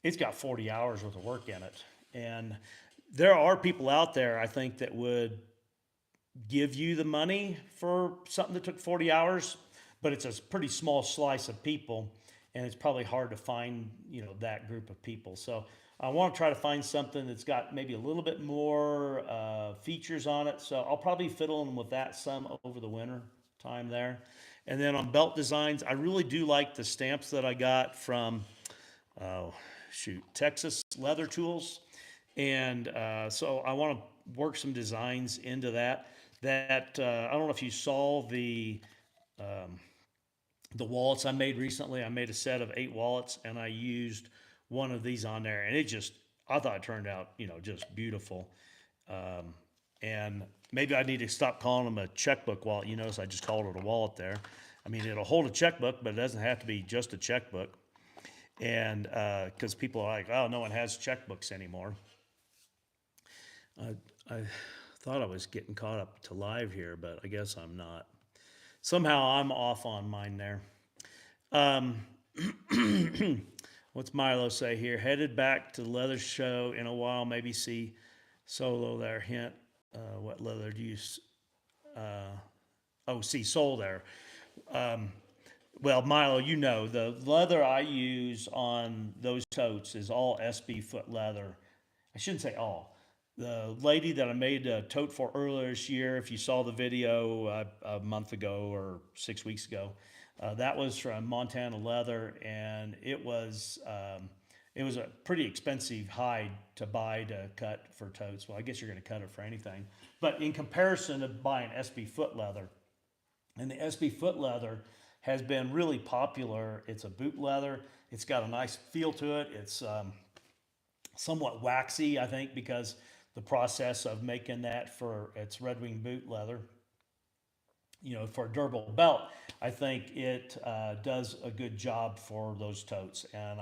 It's got 40 hours worth of work in it. And there are people out there, I think, that would give you the money for something that took 40 hours, but it's a pretty small slice of people, and it's probably hard to find, that group of people. So I want to try to find something that's got maybe a little bit more features on it. So I'll probably fiddle in with that some over the winter time there. And then on belt designs, I really do like the stamps that I got from, Texas Leather Tools. And so I want to work some designs into that. I don't know if you saw the wallets I made recently. I made a set of 8 wallets, and I used one of these on there, and I thought it turned out, just beautiful. And maybe I need to stop calling them a checkbook wallet. You notice I just called it a wallet there. I mean, it'll hold a checkbook, but it doesn't have to be just a checkbook. And because people are like, oh, no one has checkbooks anymore. I thought I was getting caught up to live here, but I guess I'm not. Somehow I'm off on mine there. What's Milo say here? Headed back to the leather show in a while. Maybe see Solo there. Hint. What leather do you? See Sol there. Well, Milo, the leather I use on those totes is all SB foot leather. I shouldn't say all. The lady that I made a tote for earlier this year, if you saw the video a month ago or 6 weeks ago, that was from Montana Leather, and it was a pretty expensive hide to buy to cut for totes. Well, I guess you're going to cut it for anything, but in comparison to buying SB foot leather, and the SB foot leather has been really popular. It's a boot leather. It's got a nice feel to it. It's somewhat waxy, I think, because the process of making that for its Red Wing boot leather, for a durable belt, I think it does a good job for those totes. And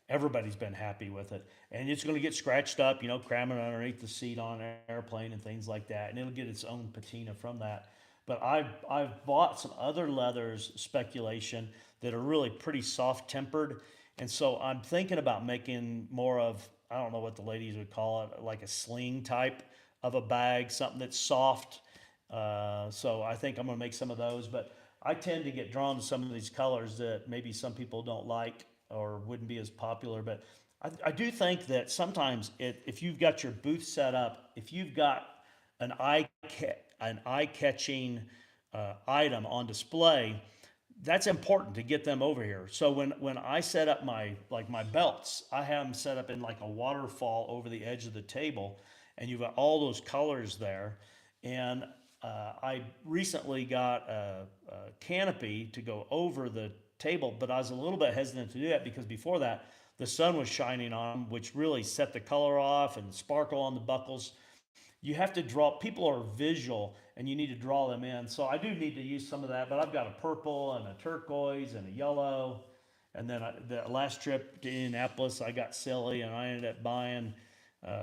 everybody's been happy with it. And it's going to get scratched up, cramming underneath the seat on an airplane and things like that. And it'll get its own patina from that. But I've bought some other leathers, speculation, that are really pretty soft tempered. And so I'm thinking about making more of, I don't know what the ladies would call it, like a sling type of a bag, something that's soft. So I think I'm going to make some of those. But I tend to get drawn to some of these colors that maybe some people don't like or wouldn't be as popular. But I do think that sometimes if you've got your booth set up, if you've got an eye-catching item on display, that's important to get them over here. So when I set up my belts, I have them set up in like a waterfall over the edge of the table, and you've got all those colors there. And I recently got a canopy to go over the table, but I was a little bit hesitant to do that because before that, the sun was shining on them, which really set the color off and sparkle on the buckles. You have to people are visual, and you need to draw them in. So I do need to use some of that, but I've got a purple and a turquoise and a yellow. And then the last trip to Indianapolis, I got silly and I ended up buying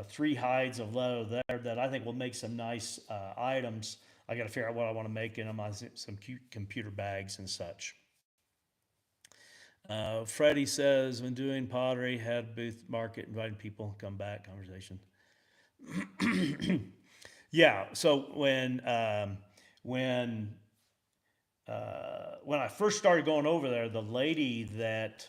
3 hides of leather there that I think will make some nice items. I got to figure out what I want to make in them. Some cute computer bags and such. Freddie says, when doing pottery, had booth market, inviting people, come back, conversation. Yeah. So when I first started going over there, the lady that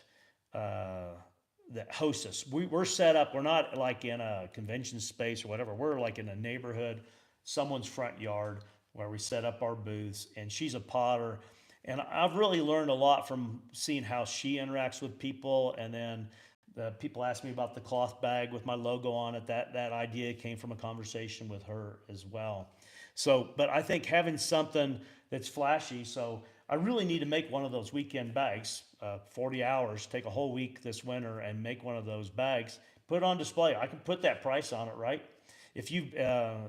that hosts us. We're set up. We're not like in a convention space or whatever. We're like in a neighborhood, someone's front yard where we set up our booths. And she's a potter, and I've really learned a lot from seeing how she interacts with people. And then the people ask me about the cloth bag with my logo on it. That idea came from a conversation with her as well. So, but I think having something that's flashy. So I really need to make one of those weekend bags, 40 hours, take a whole week this winter and make one of those bags, put it on display. I can put that price on it, right? If you,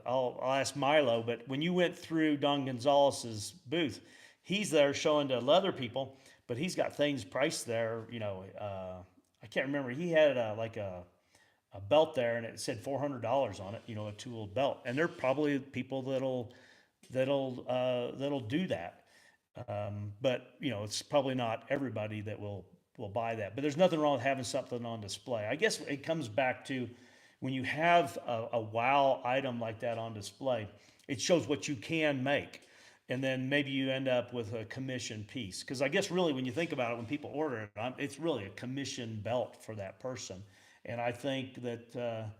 I'll ask Milo, but when you went through Don Gonzalez's booth, he's there showing to leather people, but he's got things priced there, I can't remember. He had like a belt there and it said $400 on it, a tool belt. And there are probably people that'll do that. But it's probably not everybody that will buy that. But there's nothing wrong with having something on display. I guess it comes back to when you have a wow item like that on display, it shows what you can make. And then maybe you end up with a commission piece. Because I guess really when you think about it, when people order it, it's really a commission belt for that person. And I think that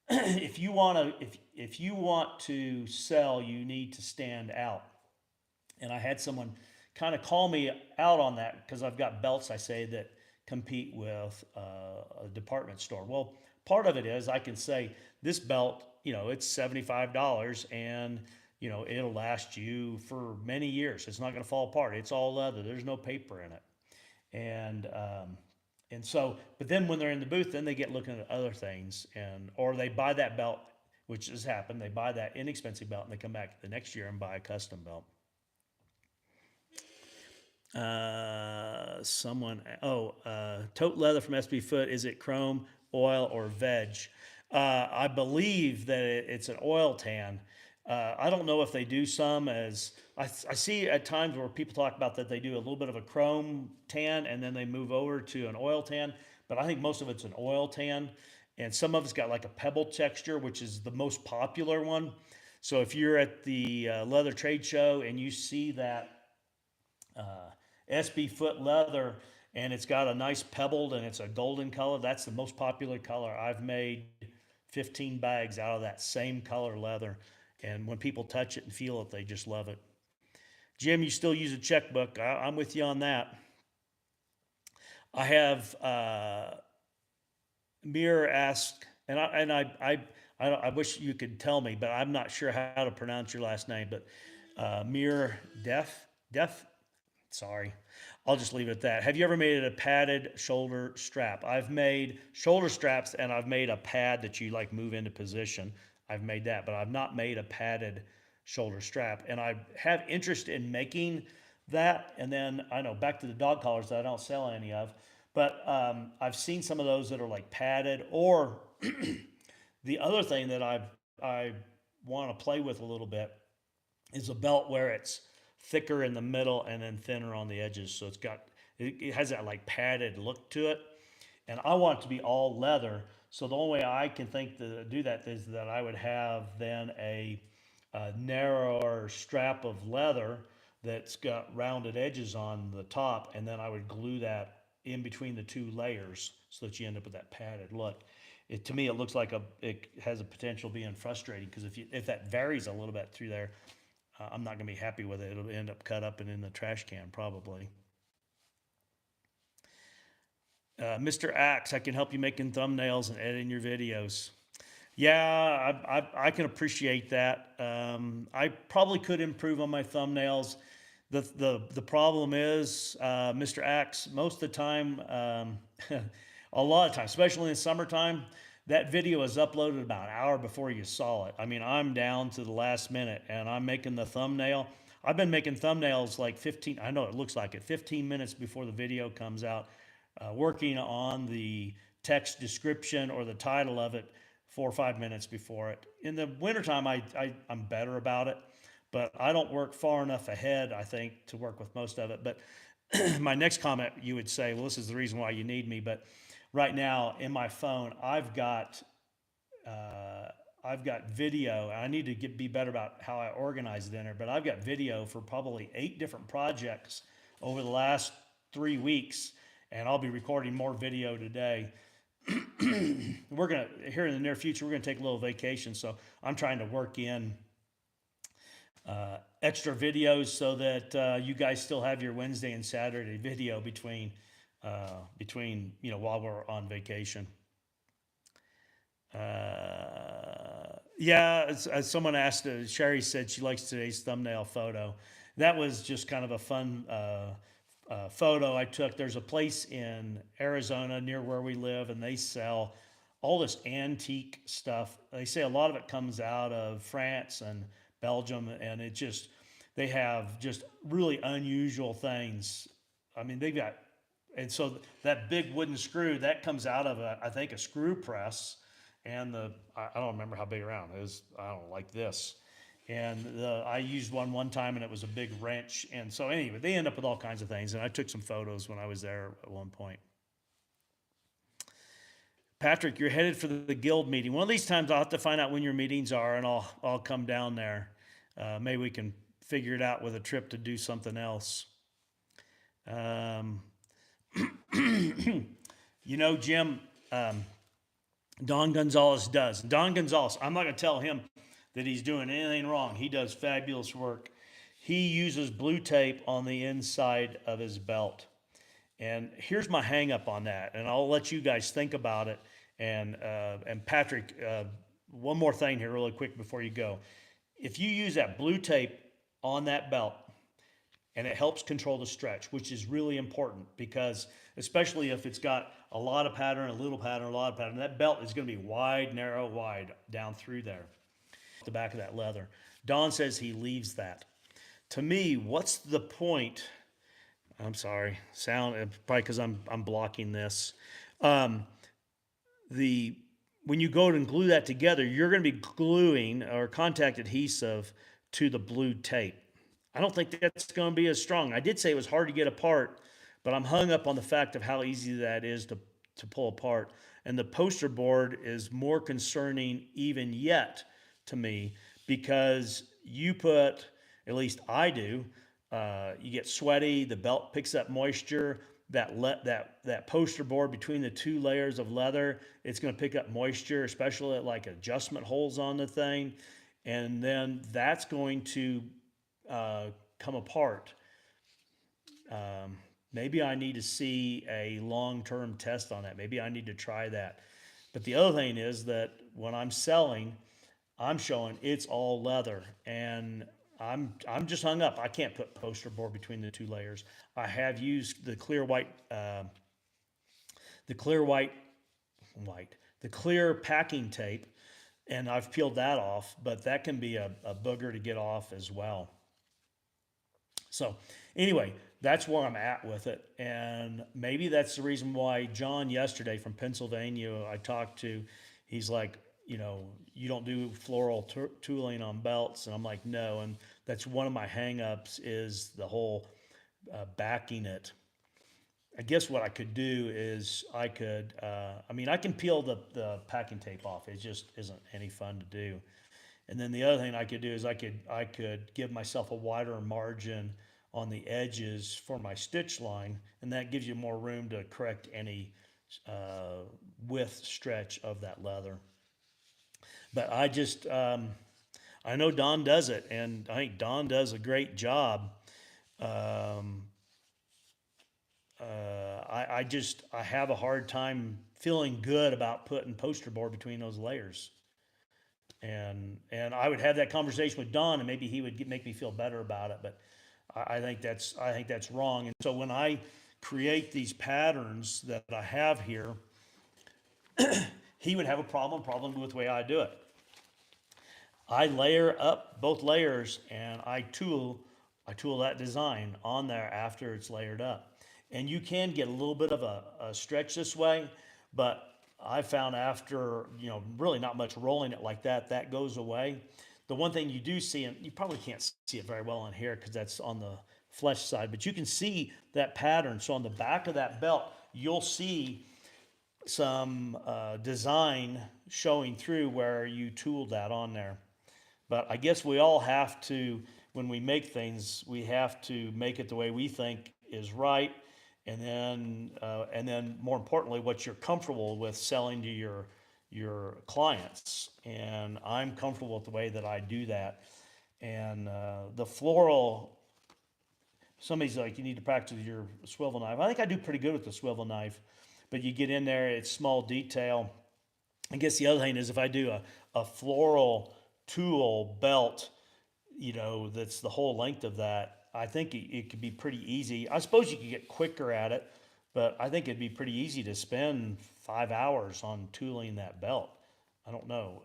if you want to sell, you need to stand out. And I had someone kind of call me out on that because I've got belts, I say, that compete with a department store. Well, part of it is I can say this belt, it's $75 and, it'll last you for many years. It's not going to fall apart. It's all leather. There's no paper in it. And so, but then when they're in the booth, then they get looking at other things or they buy that belt, which has happened. They buy that inexpensive belt and they come back the next year and buy a custom belt. Tote leather from SB Foot. Is it chrome, oil, or veg? I believe that it's an oil tan. I don't know if they do some as I see at times where people talk about that they do a little bit of a chrome tan and then they move over to an oil tan, but I think most of it's an oil tan. And some of it's got like a pebble texture, which is the most popular one. So if you're at the leather trade show and you see that SB Foot leather and it's got a nice pebbled and it's a golden color, that's the most popular color. I've made 15 bags out of that same color leather. And when people touch it and feel it, they just love it. Jim, you still use a checkbook. I'm with you on that. I have Mir asked, and I wish you could tell me, but I'm not sure how to pronounce your last name. But Mir Def. Sorry, I'll just leave it at that. Have you ever made a padded shoulder strap? I've made shoulder straps and I've made a pad that you like move into position. I've made that, but I've not made a padded shoulder strap. And I have interest in making that. And then I know back to the dog collars that I don't sell any of, but I've seen some of those that are like padded. Or the other thing that I want to play with a little bit is a belt where it's thicker in the middle and then thinner on the edges. So it has that like padded look to it. And I want it to be all leather. So the only way I can think to do that is that I would have then a narrower strap of leather that's got rounded edges on the top, and then I would glue that in between the two layers so that you end up with that padded look. To me, it looks like it has a potential being frustrating because if that varies a little bit through there, I'm not going to be happy with it. It'll end up cut up and in the trash can probably. Mr. Axe, I can help you making thumbnails and editing your videos. Yeah, I can appreciate that. I probably could improve on my thumbnails. The problem is, Mr. Axe, most of the time, a lot of times, especially in the summertime, that video is uploaded about an hour before you saw it. I mean, I'm down to the last minute and I'm making the thumbnail. I've been making thumbnails like 15, I know it looks like it, 15 minutes before the video comes out, working on the text description or the title of it 4 or 5 minutes before it. In the wintertime, I'm better about it, but I don't work far enough ahead, I think, to work with most of it. But my next comment, you would say, well, this is the reason why you need me. But right now in my phone, I've got video. I need to be better about how I organize it in there, but I've got video for probably 8 different projects over the last 3 weeks. and I'll be recording more video today. Here in the near future, we're gonna take a little vacation. So I'm trying to work in extra videos so that you guys still have your Wednesday and Saturday video between while we're on vacation. Yeah, as someone asked, Sherry said she likes today's thumbnail photo. That was just kind of a fun photo I took. There's a place in Arizona near where we live, and they sell all this antique stuff. They say a lot of it comes out of France and Belgium, and they have just really unusual things. I mean, they've got, and so that big wooden screw that comes out of I think a screw press, and I don't remember how big around it was. I don't know, like this. And I used one time, and it was a big wrench. And so anyway, they end up with all kinds of things. And I took some photos when I was there at one point. Patrick, you're headed for the guild meeting. One of these times I'll have to find out when your meetings are, and I'll come down there. Maybe we can figure it out with a trip to do something else. Jim, Don Gonzalez does. Don Gonzalez, I'm not going to tell him that he's doing anything wrong. He does fabulous work. He uses blue tape on the inside of his belt. And here's my hang up on that. And I'll let you guys think about it. And Patrick, one more thing here really quick before you go. If you use that blue tape on that belt, and it helps control the stretch, which is really important, because especially if it's got a lot of pattern, a little pattern, a lot of pattern, that belt is going to be wide, narrow, wide down through there, the back of that leather. Don says he leaves that. To me, what's the point? I'm sorry, probably because I'm blocking this. When you go and glue that together, you're going to be gluing or contact adhesive to the blue tape. I don't think that's going to be as strong. I did say it was hard to get apart, but I'm hung up on the fact of how easy that is to pull apart. And the poster board is more concerning even yet to me, because you put, at least I do, you get sweaty, the belt picks up moisture, that poster board between the two layers of leather, it's going to pick up moisture, especially at like adjustment holes on the thing. And then that's going to come apart. Maybe I need to see a long-term test on that. Maybe I need to try that. But the other thing is that when I'm selling, I'm showing it's all leather, and I'm just hung up. I can't put poster board between the two layers. I have used the clear packing tape, and I've peeled that off, but that can be a booger to get off as well. So anyway, that's where I'm at with it. And maybe that's the reason why John yesterday from Pennsylvania, I talked to, he's like, you don't do floral tooling on belts. And I'm like, no. And that's one of my hangups is the whole backing it. I guess what I could do is I can peel the packing tape off. It just isn't any fun to do. And then the other thing I could do is I could give myself a wider margin on the edges for my stitch line, and that gives you more room to correct any width stretch of that leather. But I know Don does it, and I think Don does a great job. I have a hard time feeling good about putting poster board between those layers. And I would have that conversation with Don, and maybe he would make me feel better about it. But I think that's wrong. And so when I create these patterns that I have here, he would have a problem with the way I do it. I layer up both layers, and I tool that design on there after it's layered up. And you can get a little bit of a stretch this way, but I found after, really not much rolling it like that, that goes away. The one thing you do see, and you probably can't see it very well on here because that's on the flesh side, but you can see that pattern. So on the back of that belt, you'll see some design showing through where you tooled that on there. But I guess we all have to, when we make things, we have to make it the way we think is right. and then more importantly, what you're comfortable with selling to your clients. And I'm comfortable with the way that I do that. And the floral, somebody's like, you need to practice with your swivel knife. I think I do pretty good with the swivel knife, but you get in there, it's small detail. I guess the other thing is if I do a floral tool belt, that's the whole length of that, I think it could be pretty easy. I suppose you could get quicker at it, but I think it'd be pretty easy to spend 5 hours on tooling that belt. I don't know.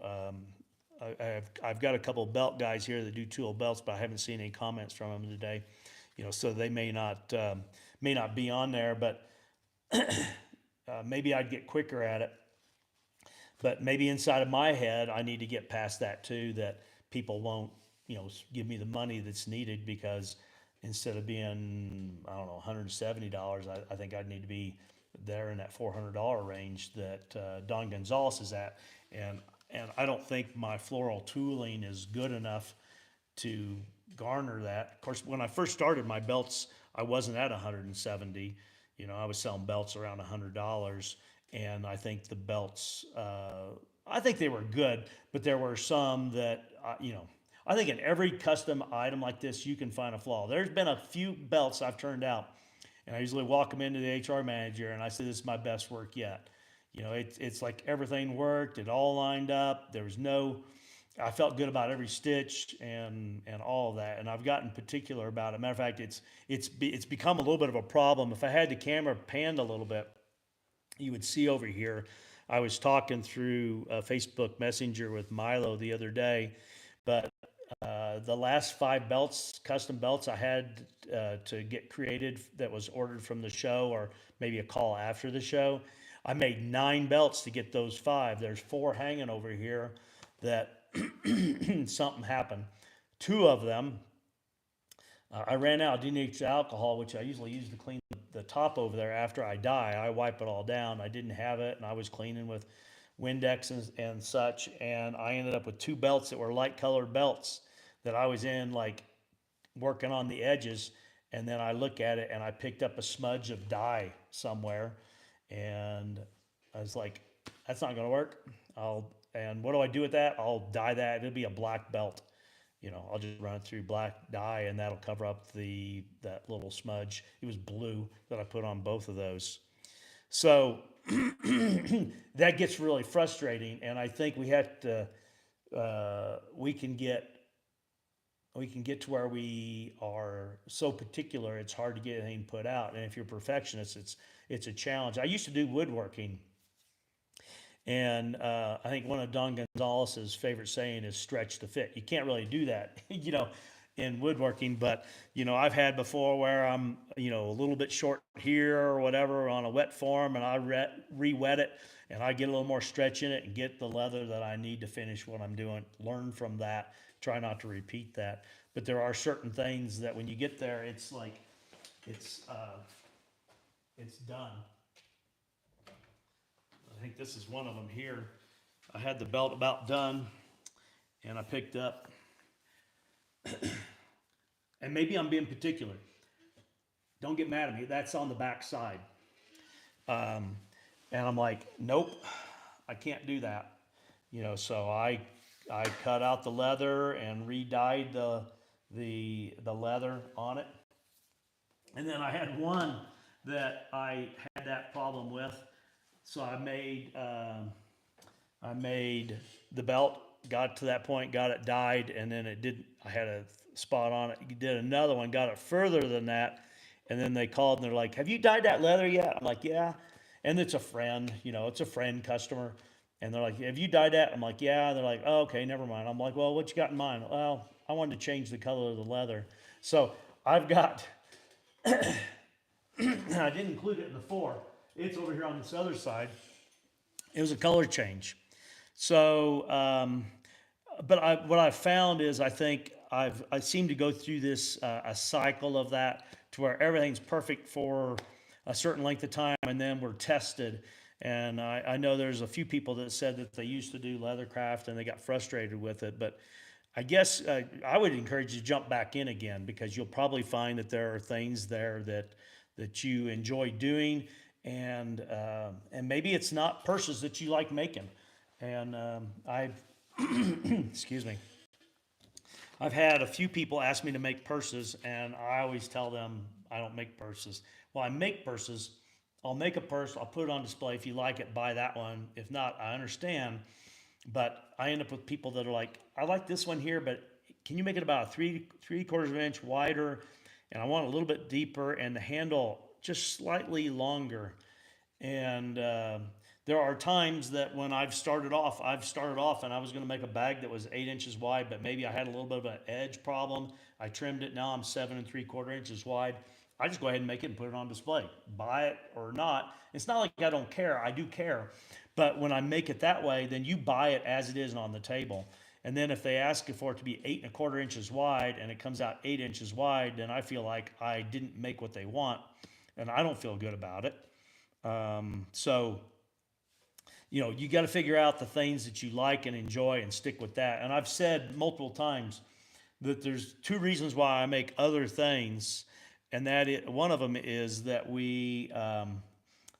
I've got a couple of belt guys here that do tool belts, but I haven't seen any comments from them today. So they may not be on there, but maybe I'd get quicker at it. But maybe inside of my head, I need to get past that too, that people won't, give me the money that's needed, because instead of being, I don't know, $170, I think I'd need to be there in that $400 range that Don Gonzalez is at. And I don't think my floral tooling is good enough to garner that. Of course, when I first started my belts, I wasn't at 170. I was selling belts around $100, and I think the belts, I think they were good, but there were some that, I think in every custom item like this, you can find a flaw. There's been a few belts I've turned out, and I usually walk them into the HR manager, and I say, this is my best work yet. It's like everything worked, it all lined up. I felt good about every stitch and all of that, and I've gotten particular about it. Matter of fact, it's become a little bit of a problem. If I had the camera panned a little bit, you would see over here. I was talking through Facebook Messenger with Milo the other day, but the last 5 custom belts I had to get created that was ordered from the show, or maybe a call after the show, I made 9 belts to get those 5. There's 4 hanging over here that something happened. 2 of them, I ran out of denatured alcohol, which I usually use to clean the top over there after I dye. I wipe it all down. I didn't have it, and I was cleaning with Windex and such, and I ended up with 2 belts that were light colored belts that I was in, like, working on the edges, and then I look at it and I picked up a smudge of dye somewhere, and I was like, that's not gonna work. And what do I do with that? I'll dye that. It'll be a black belt. I'll just run it through black dye, and that'll cover up that little smudge. It was blue that I put on both of those. So that gets really frustrating, and I think we have to, we can get to where we are so particular, it's hard to get anything put out. And if you're a perfectionist, it's a challenge. I used to do woodworking, and I think one of Don Gonzalez's favorite saying is "stretch to fit." You can't really do that, in woodworking. But I've had before where I'm, a little bit short here or whatever on a wet form, and I re-wet it, and I get a little more stretch in it and get the leather that I need to finish what I'm doing. Learn from that. Try not to repeat that. But there are certain things that when you get there, it's like it's done. I think this is one of them here. I had the belt about done, and I picked up, and maybe I'm being particular. Don't get mad at me. That's on the back side. And I'm like, nope, I can't do that. So I cut out the leather and re-dyed the leather on it. And then I had one that I had that problem with. So I made the belt, got to that point, got it dyed, and then it didn't, I had a spot on it. You did another one, got it further than that, and then they called and they're like, have you dyed that leather yet? I'm like, yeah. And it's a friend, it's a friend customer. And they're like, have you dyed that? I'm like, yeah. And they're like, oh, okay, never mind. I'm like, well, what you got in mind? Well, I wanted to change the color of the leather. So I've got, I didn't include it in the 4. It's over here on this other side. It was a color change. So, but what I've found is I think I seem to go through this a cycle of that to where everything's perfect for a certain length of time, and then we're tested. And I know there's a few people that said that they used to do leathercraft and they got frustrated with it, but I guess I would encourage you to jump back in again, because you'll probably find that there are things there that you enjoy doing, and maybe it's not purses that you like making. And I've excuse me, I've had a few people ask me to make purses, and I always tell them I don't make purses. Well, I make purses. I'll make a purse. I'll put it on display. If you like it, buy that one. If not, I understand. But I end up with people that are like, I like this one here, but can you make it about three quarters of an inch wider? And I want it a little bit deeper, and the handle just slightly longer. And there are times that when I've started off and I was going to make a bag that was 8 inches wide, but maybe I had a little bit of an edge problem. I trimmed it. Now I'm 7 3/4 inches wide. I just go ahead and make it and put it on display. Buy it or not. It's not like I don't care. I do care. But when I make it that way, then you buy it as it is and on the table. And then if they ask for it to be 8 1/4 inches wide and it comes out 8 inches wide, then I feel like I didn't make what they want, and I don't feel good about it. So, you got to figure out the things that you like and enjoy and stick with that. And I've said multiple times that there's two reasons why I make other things, and one of them is that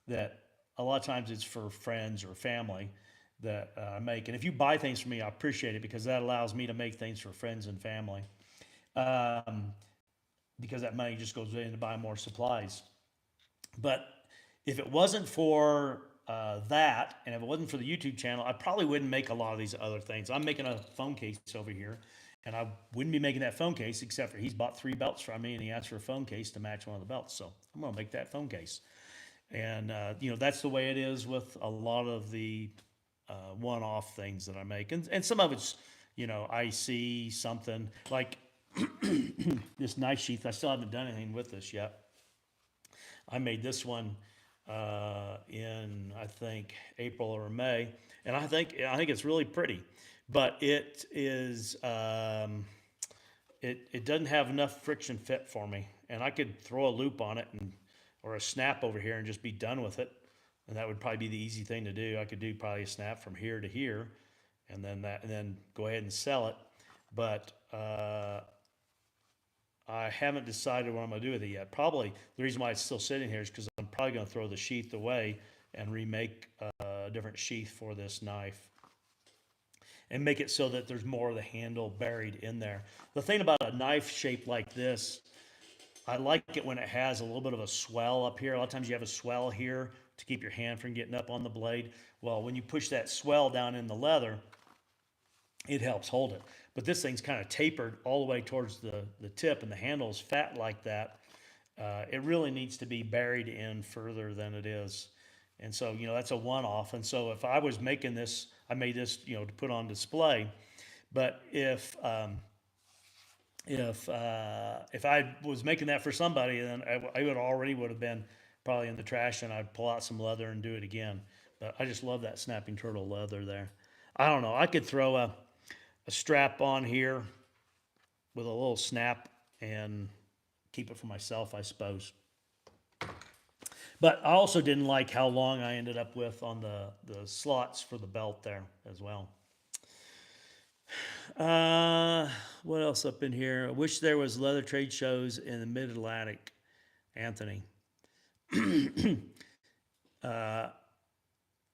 that a lot of times it's for friends or family that I make. And if you buy things from me, I appreciate it because that allows me to make things for friends and family. Because that money just goes in to buy more supplies. But if it wasn't for that, and if it wasn't for the YouTube channel, I probably wouldn't make a lot of these other things. I'm making a phone case over here, and I wouldn't be making that phone case except for he's bought 3 belts from me, and he asked for a phone case to match one of the belts. So I'm going to make that phone case. And, that's the way it is with a lot of the one-off things that I make. And some of it's, I see something like this knife sheath. I still haven't done anything with this yet. I made this one in, I think, April or May, and I think it's really pretty, but it is it doesn't have enough friction fit for me, and I could throw a loop on it or a snap over here and just be done with it, and that would probably be the easy thing to do. I could do probably a snap from here to here, and then go ahead and sell it, but I haven't decided what I'm going to do with it yet. Probably the reason why it's still sitting here is because I'm probably going to throw the sheath away and remake a different sheath for this knife and make it so that there's more of the handle buried in there. The thing about a knife shaped like this, I like it when it has a little bit of a swell up here. A lot of times you have a swell here to keep your hand from getting up on the blade. Well, when you push that swell down in the leather, it helps hold it. But this thing's kind of tapered all the way towards the tip, and the handle's fat like that. It really needs to be buried in further than it is. And so, that's a one-off. And so if I was making this, I made this, to put on display. But if I was making that for somebody, then I would have been probably in the trash, and I'd pull out some leather and do it again. But I just love that snapping turtle leather there. I don't know. I could throw a strap on here with a little snap and keep it for myself, I suppose. But I also didn't like how long I ended up with on the slots for the belt there as well. What else up in here? I wish there was leather trade shows in the Mid-Atlantic, Anthony.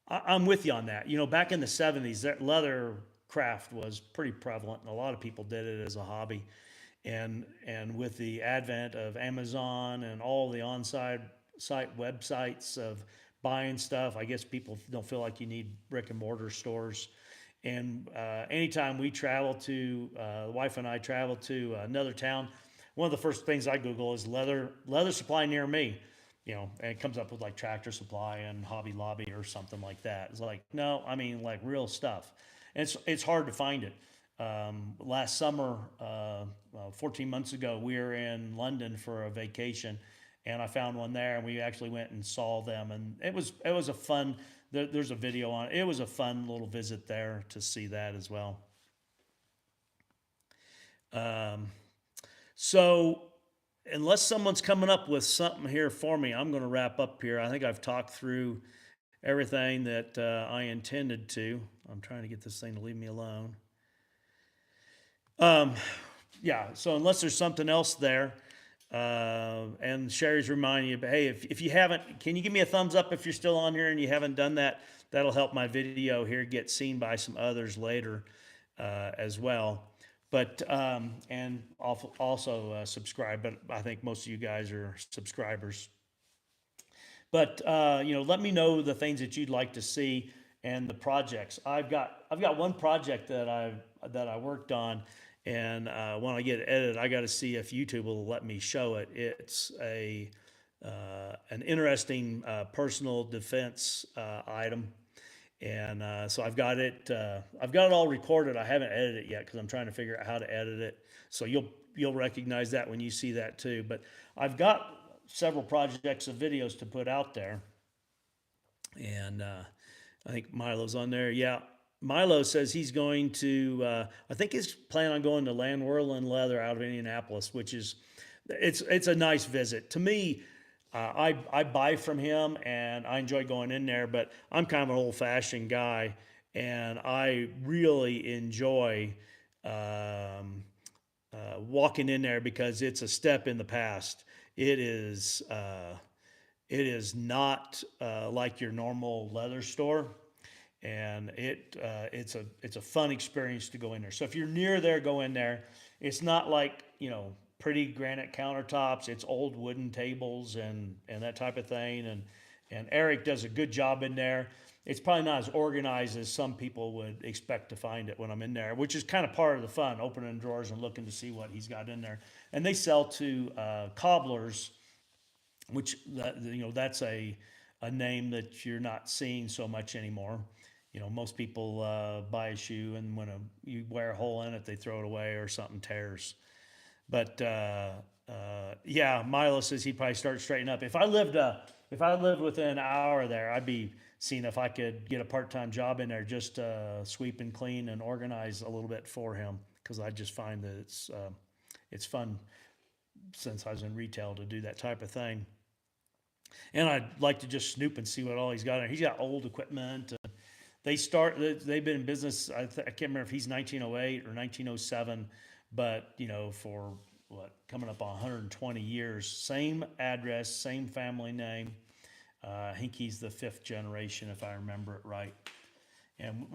I'm with you on that. Back in the 70s, that leather craft was pretty prevalent, and a lot of people did it as a hobby. And with the advent of Amazon and all the on-site websites of buying stuff, I guess people don't feel like you need brick and mortar stores. And anytime we travel to, the wife and I travel to another town, one of the first things I Google is leather supply near me. And it comes up with like Tractor Supply and Hobby Lobby or something like that. It's like, no, I mean like real stuff. And it's hard to find it. Last summer, 14 months ago, we were in London for a vacation, and I found one there, and we actually went and saw them, and it was a fun. There's a video on it. It was a fun little visit there to see that as well. So unless someone's coming up with something here for me, I'm going to wrap up here. I think I've talked through everything that I intended to. I'm trying to get this thing to leave me alone. Yeah, so unless there's something else there, And Sherry's reminding you, hey, if you haven't, can you give me a thumbs up if you're still on here and you haven't done that? That'll help my video here get seen by some others later as well. But and also subscribe. But I think most of you guys are subscribers. But let me know the things that you'd like to see and the projects. I've got one project that I worked on, and when I get it edited, I got to see if YouTube will let me show it. It's an interesting personal defense item, and so I've got it all recorded. I haven't edited it yet because I'm trying to figure out how to edit it. So you'll recognize that when you see that too. But I've got several projects of videos to put out there, and I think Milo's on there. Yeah, Milo says he's going to. I think he's planning on going to Land Whirling Leather out of Indianapolis, which is it's a nice visit to me. I buy from him and I enjoy going in there, but I'm kind of an old fashioned guy, and I really enjoy walking in there because it's a step in the past. It is not like your normal leather store, and it's a fun experience to go in there. So if you're near there, go in there. It's not like pretty granite countertops. It's old wooden tables and that type of thing. And Eric does a good job in there. It's probably not as organized as some people would expect to find it when I'm in there, which is kind of part of the fun, opening drawers and looking to see what he's got in there. And they sell to cobblers, which that's a name that you're not seeing so much anymore. Most people buy a shoe, and when you wear a hole in it, they throw it away or something tears. But yeah, Milo says he'd probably start straightening up. If I lived within an hour there, I'd be seeing if I could get a part-time job in there, just sweep and clean and organize a little bit for him, because I just find that it's fun since I was in retail to do that type of thing. And I'd like to just snoop and see what all he's got in there. He's got old equipment. They've been in business. I can't remember if he's 1908 or 1907, but for what, coming up on 120 years, same address, same family name. I think he's the fifth generation, if I remember it right. And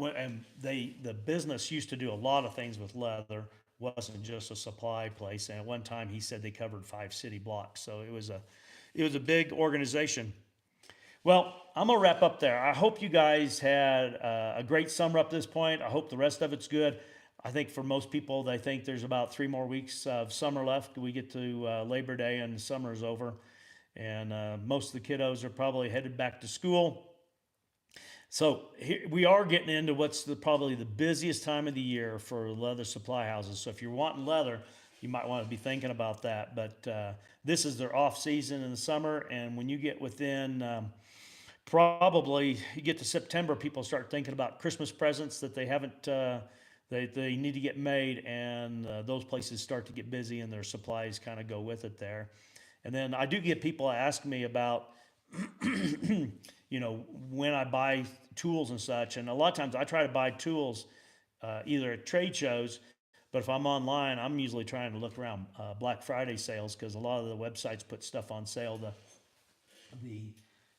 the business used to do a lot of things with leather. Wasn't just a supply place. And at one time, he said they covered 5 city blocks. So it was a big organization. Well, I'm gonna wrap up there. I hope you guys had a great summer up to this point. I hope the rest of it's good. I think for most people, they think there's about 3 more weeks of summer left. We get to Labor Day and summer is over, and most of the kiddos are probably headed back to school. So here, we are getting into what's probably the busiest time of the year for leather supply houses. So if you're wanting leather, you might want to be thinking about that. But this is their off season in the summer, and when you get within probably you get to September, people start thinking about Christmas presents that they haven't. They need to get made, and those places start to get busy, and their supplies kind of go with it there. And then I do get people ask me about when I buy tools and such. And a lot of times I try to buy tools either at trade shows, but if I'm online, I'm usually trying to look around Black Friday sales, because a lot of the websites put stuff on sale. The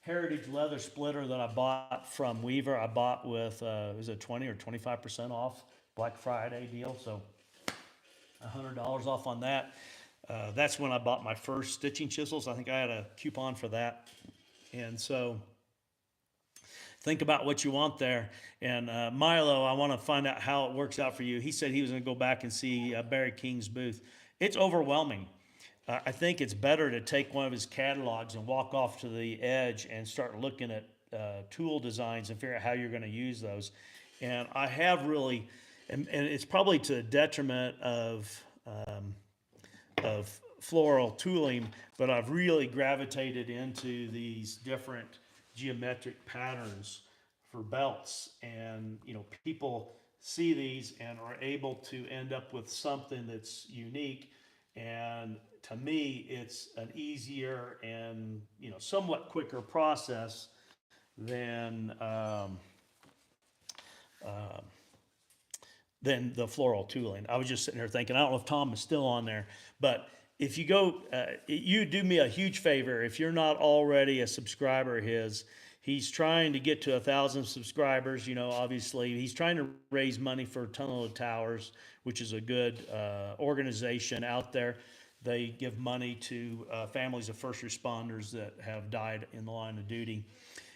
Heritage leather splitter that I bought from Weaver, I bought with was it 20 or 25% off Black Friday deal, so $100 off on that. That's when I bought my first stitching chisels. I think I had a coupon for that, and so think about what you want there. And Milo, I want to find out how it works out for you. He said he was going to go back and see Barry King's booth. It's overwhelming. I think it's better to take one of his catalogs and walk off to the edge and start looking at tool designs and figure out how you're going to use those. And I have really, and it's probably to the detriment of floral tooling, but I've really gravitated into these different geometric patterns for belts. And people see these and are able to end up with something that's unique. And to me, it's an easier and somewhat quicker process than than the floral tooling. I was just sitting there thinking, I don't know if Tom is still on there, but if you go, you do me a huge favor if you're not already a subscriber of his. He's trying to get to 1,000 subscribers. You know, obviously, he's trying to raise money for Tunnel of Towers, which is a good organization out there. They give money to families of first responders that have died in the line of duty,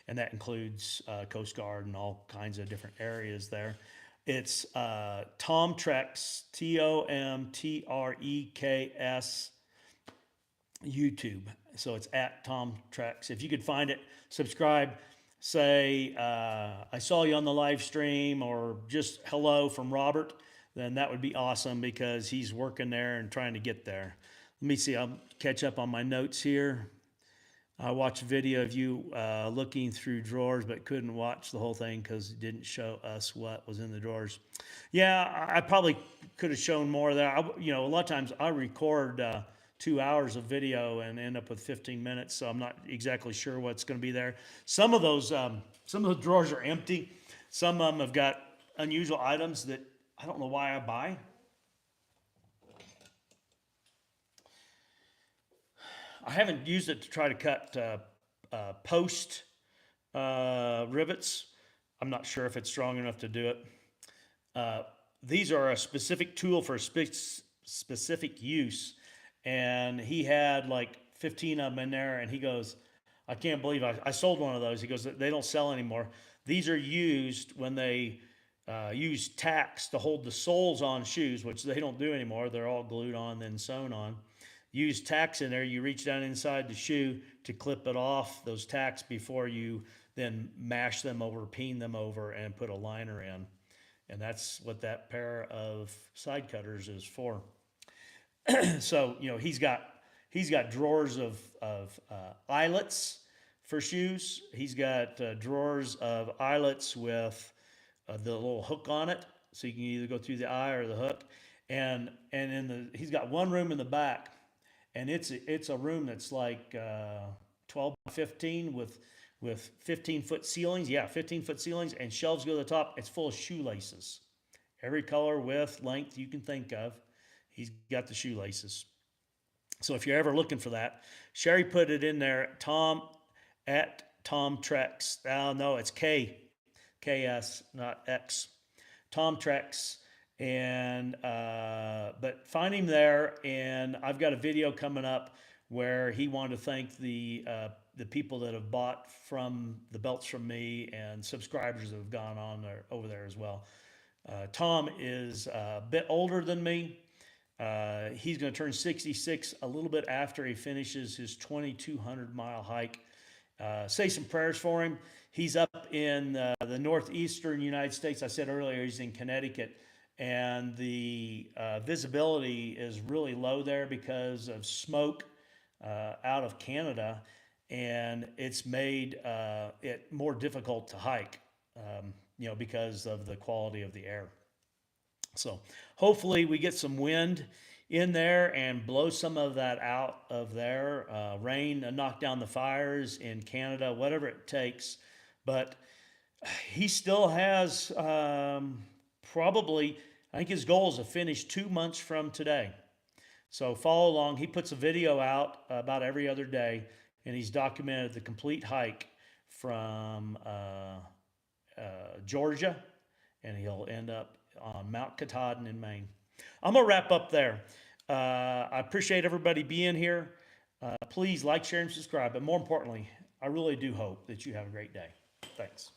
and that includes Coast Guard and all kinds of different areas there. It's Tom Trex, TomTreks YouTube. So it's at Tom Trex. If you could find it, subscribe. Say, I saw you on the live stream, or just hello from Robert, then that would be awesome because he's working there and trying to get there. Let me see, I'll catch up on my notes here. I watched a video of you looking through drawers, but couldn't watch the whole thing because it didn't show us what was in the drawers. Yeah, I probably could have shown more there. You know, a lot of times I record 2 hours of video and end up with 15 minutes, so I'm not exactly sure what's going to be there. Some of those drawers are empty. Some of them have got unusual items that I don't know why I buy. I haven't used it to try to cut post rivets. I'm not sure if it's strong enough to do it. These are a specific tool for a specific use, and he had like 15 of them in there, and he goes, I can't believe I sold one of those. He goes, they don't sell anymore. These are used when they use tacks to hold the soles on shoes, which they don't do anymore. They're all glued on, then sewn on. Use tacks in there. You reach down inside the shoe to clip it off, those tacks, before you then mash them over, peen them over, and put a liner in. And that's what that pair of side cutters is for. So, you know, he's got drawers of eyelets for shoes. He's got drawers of eyelets with the little hook on it, so you can either go through the eye or the hook. And he's got one room in the back, and it's a room that's like 12 by 15 with 15-foot ceilings. Yeah, 15-foot ceilings, and shelves go to the top. It's full of shoelaces, every color, width, length you can think of. He's got the shoelaces. So if you're ever looking for that, Sherry put it in there. Tom at Tom Trex. Oh no, it's KS, not X. Tom Trex. And but find him there, and I've got a video coming up where he wanted to thank the people that have bought from the belts from me, and subscribers that have gone on there, over there as well. Tom is a bit older than me. He's going to turn 66 a little bit after he finishes his 2,200-mile hike. Say some prayers for him. He's up in the northeastern United States. I said earlier he's in Connecticut, and the visibility is really low there because of smoke out of Canada, and it's made it more difficult to hike, you know, because of the quality of the air. So hopefully we get some wind in there and blow some of that out of there. Rain, knock down the fires in Canada, whatever it takes. But he still has probably, I think his goal is to finish 2 months from today. So follow along. He puts a video out about every other day, and he's documented the complete hike from Georgia, and he'll end up on Mount Katahdin in Maine. I'm going to wrap up there. I appreciate everybody being here. Please like, share, and subscribe. But more importantly, I really do hope that you have a great day. Thanks.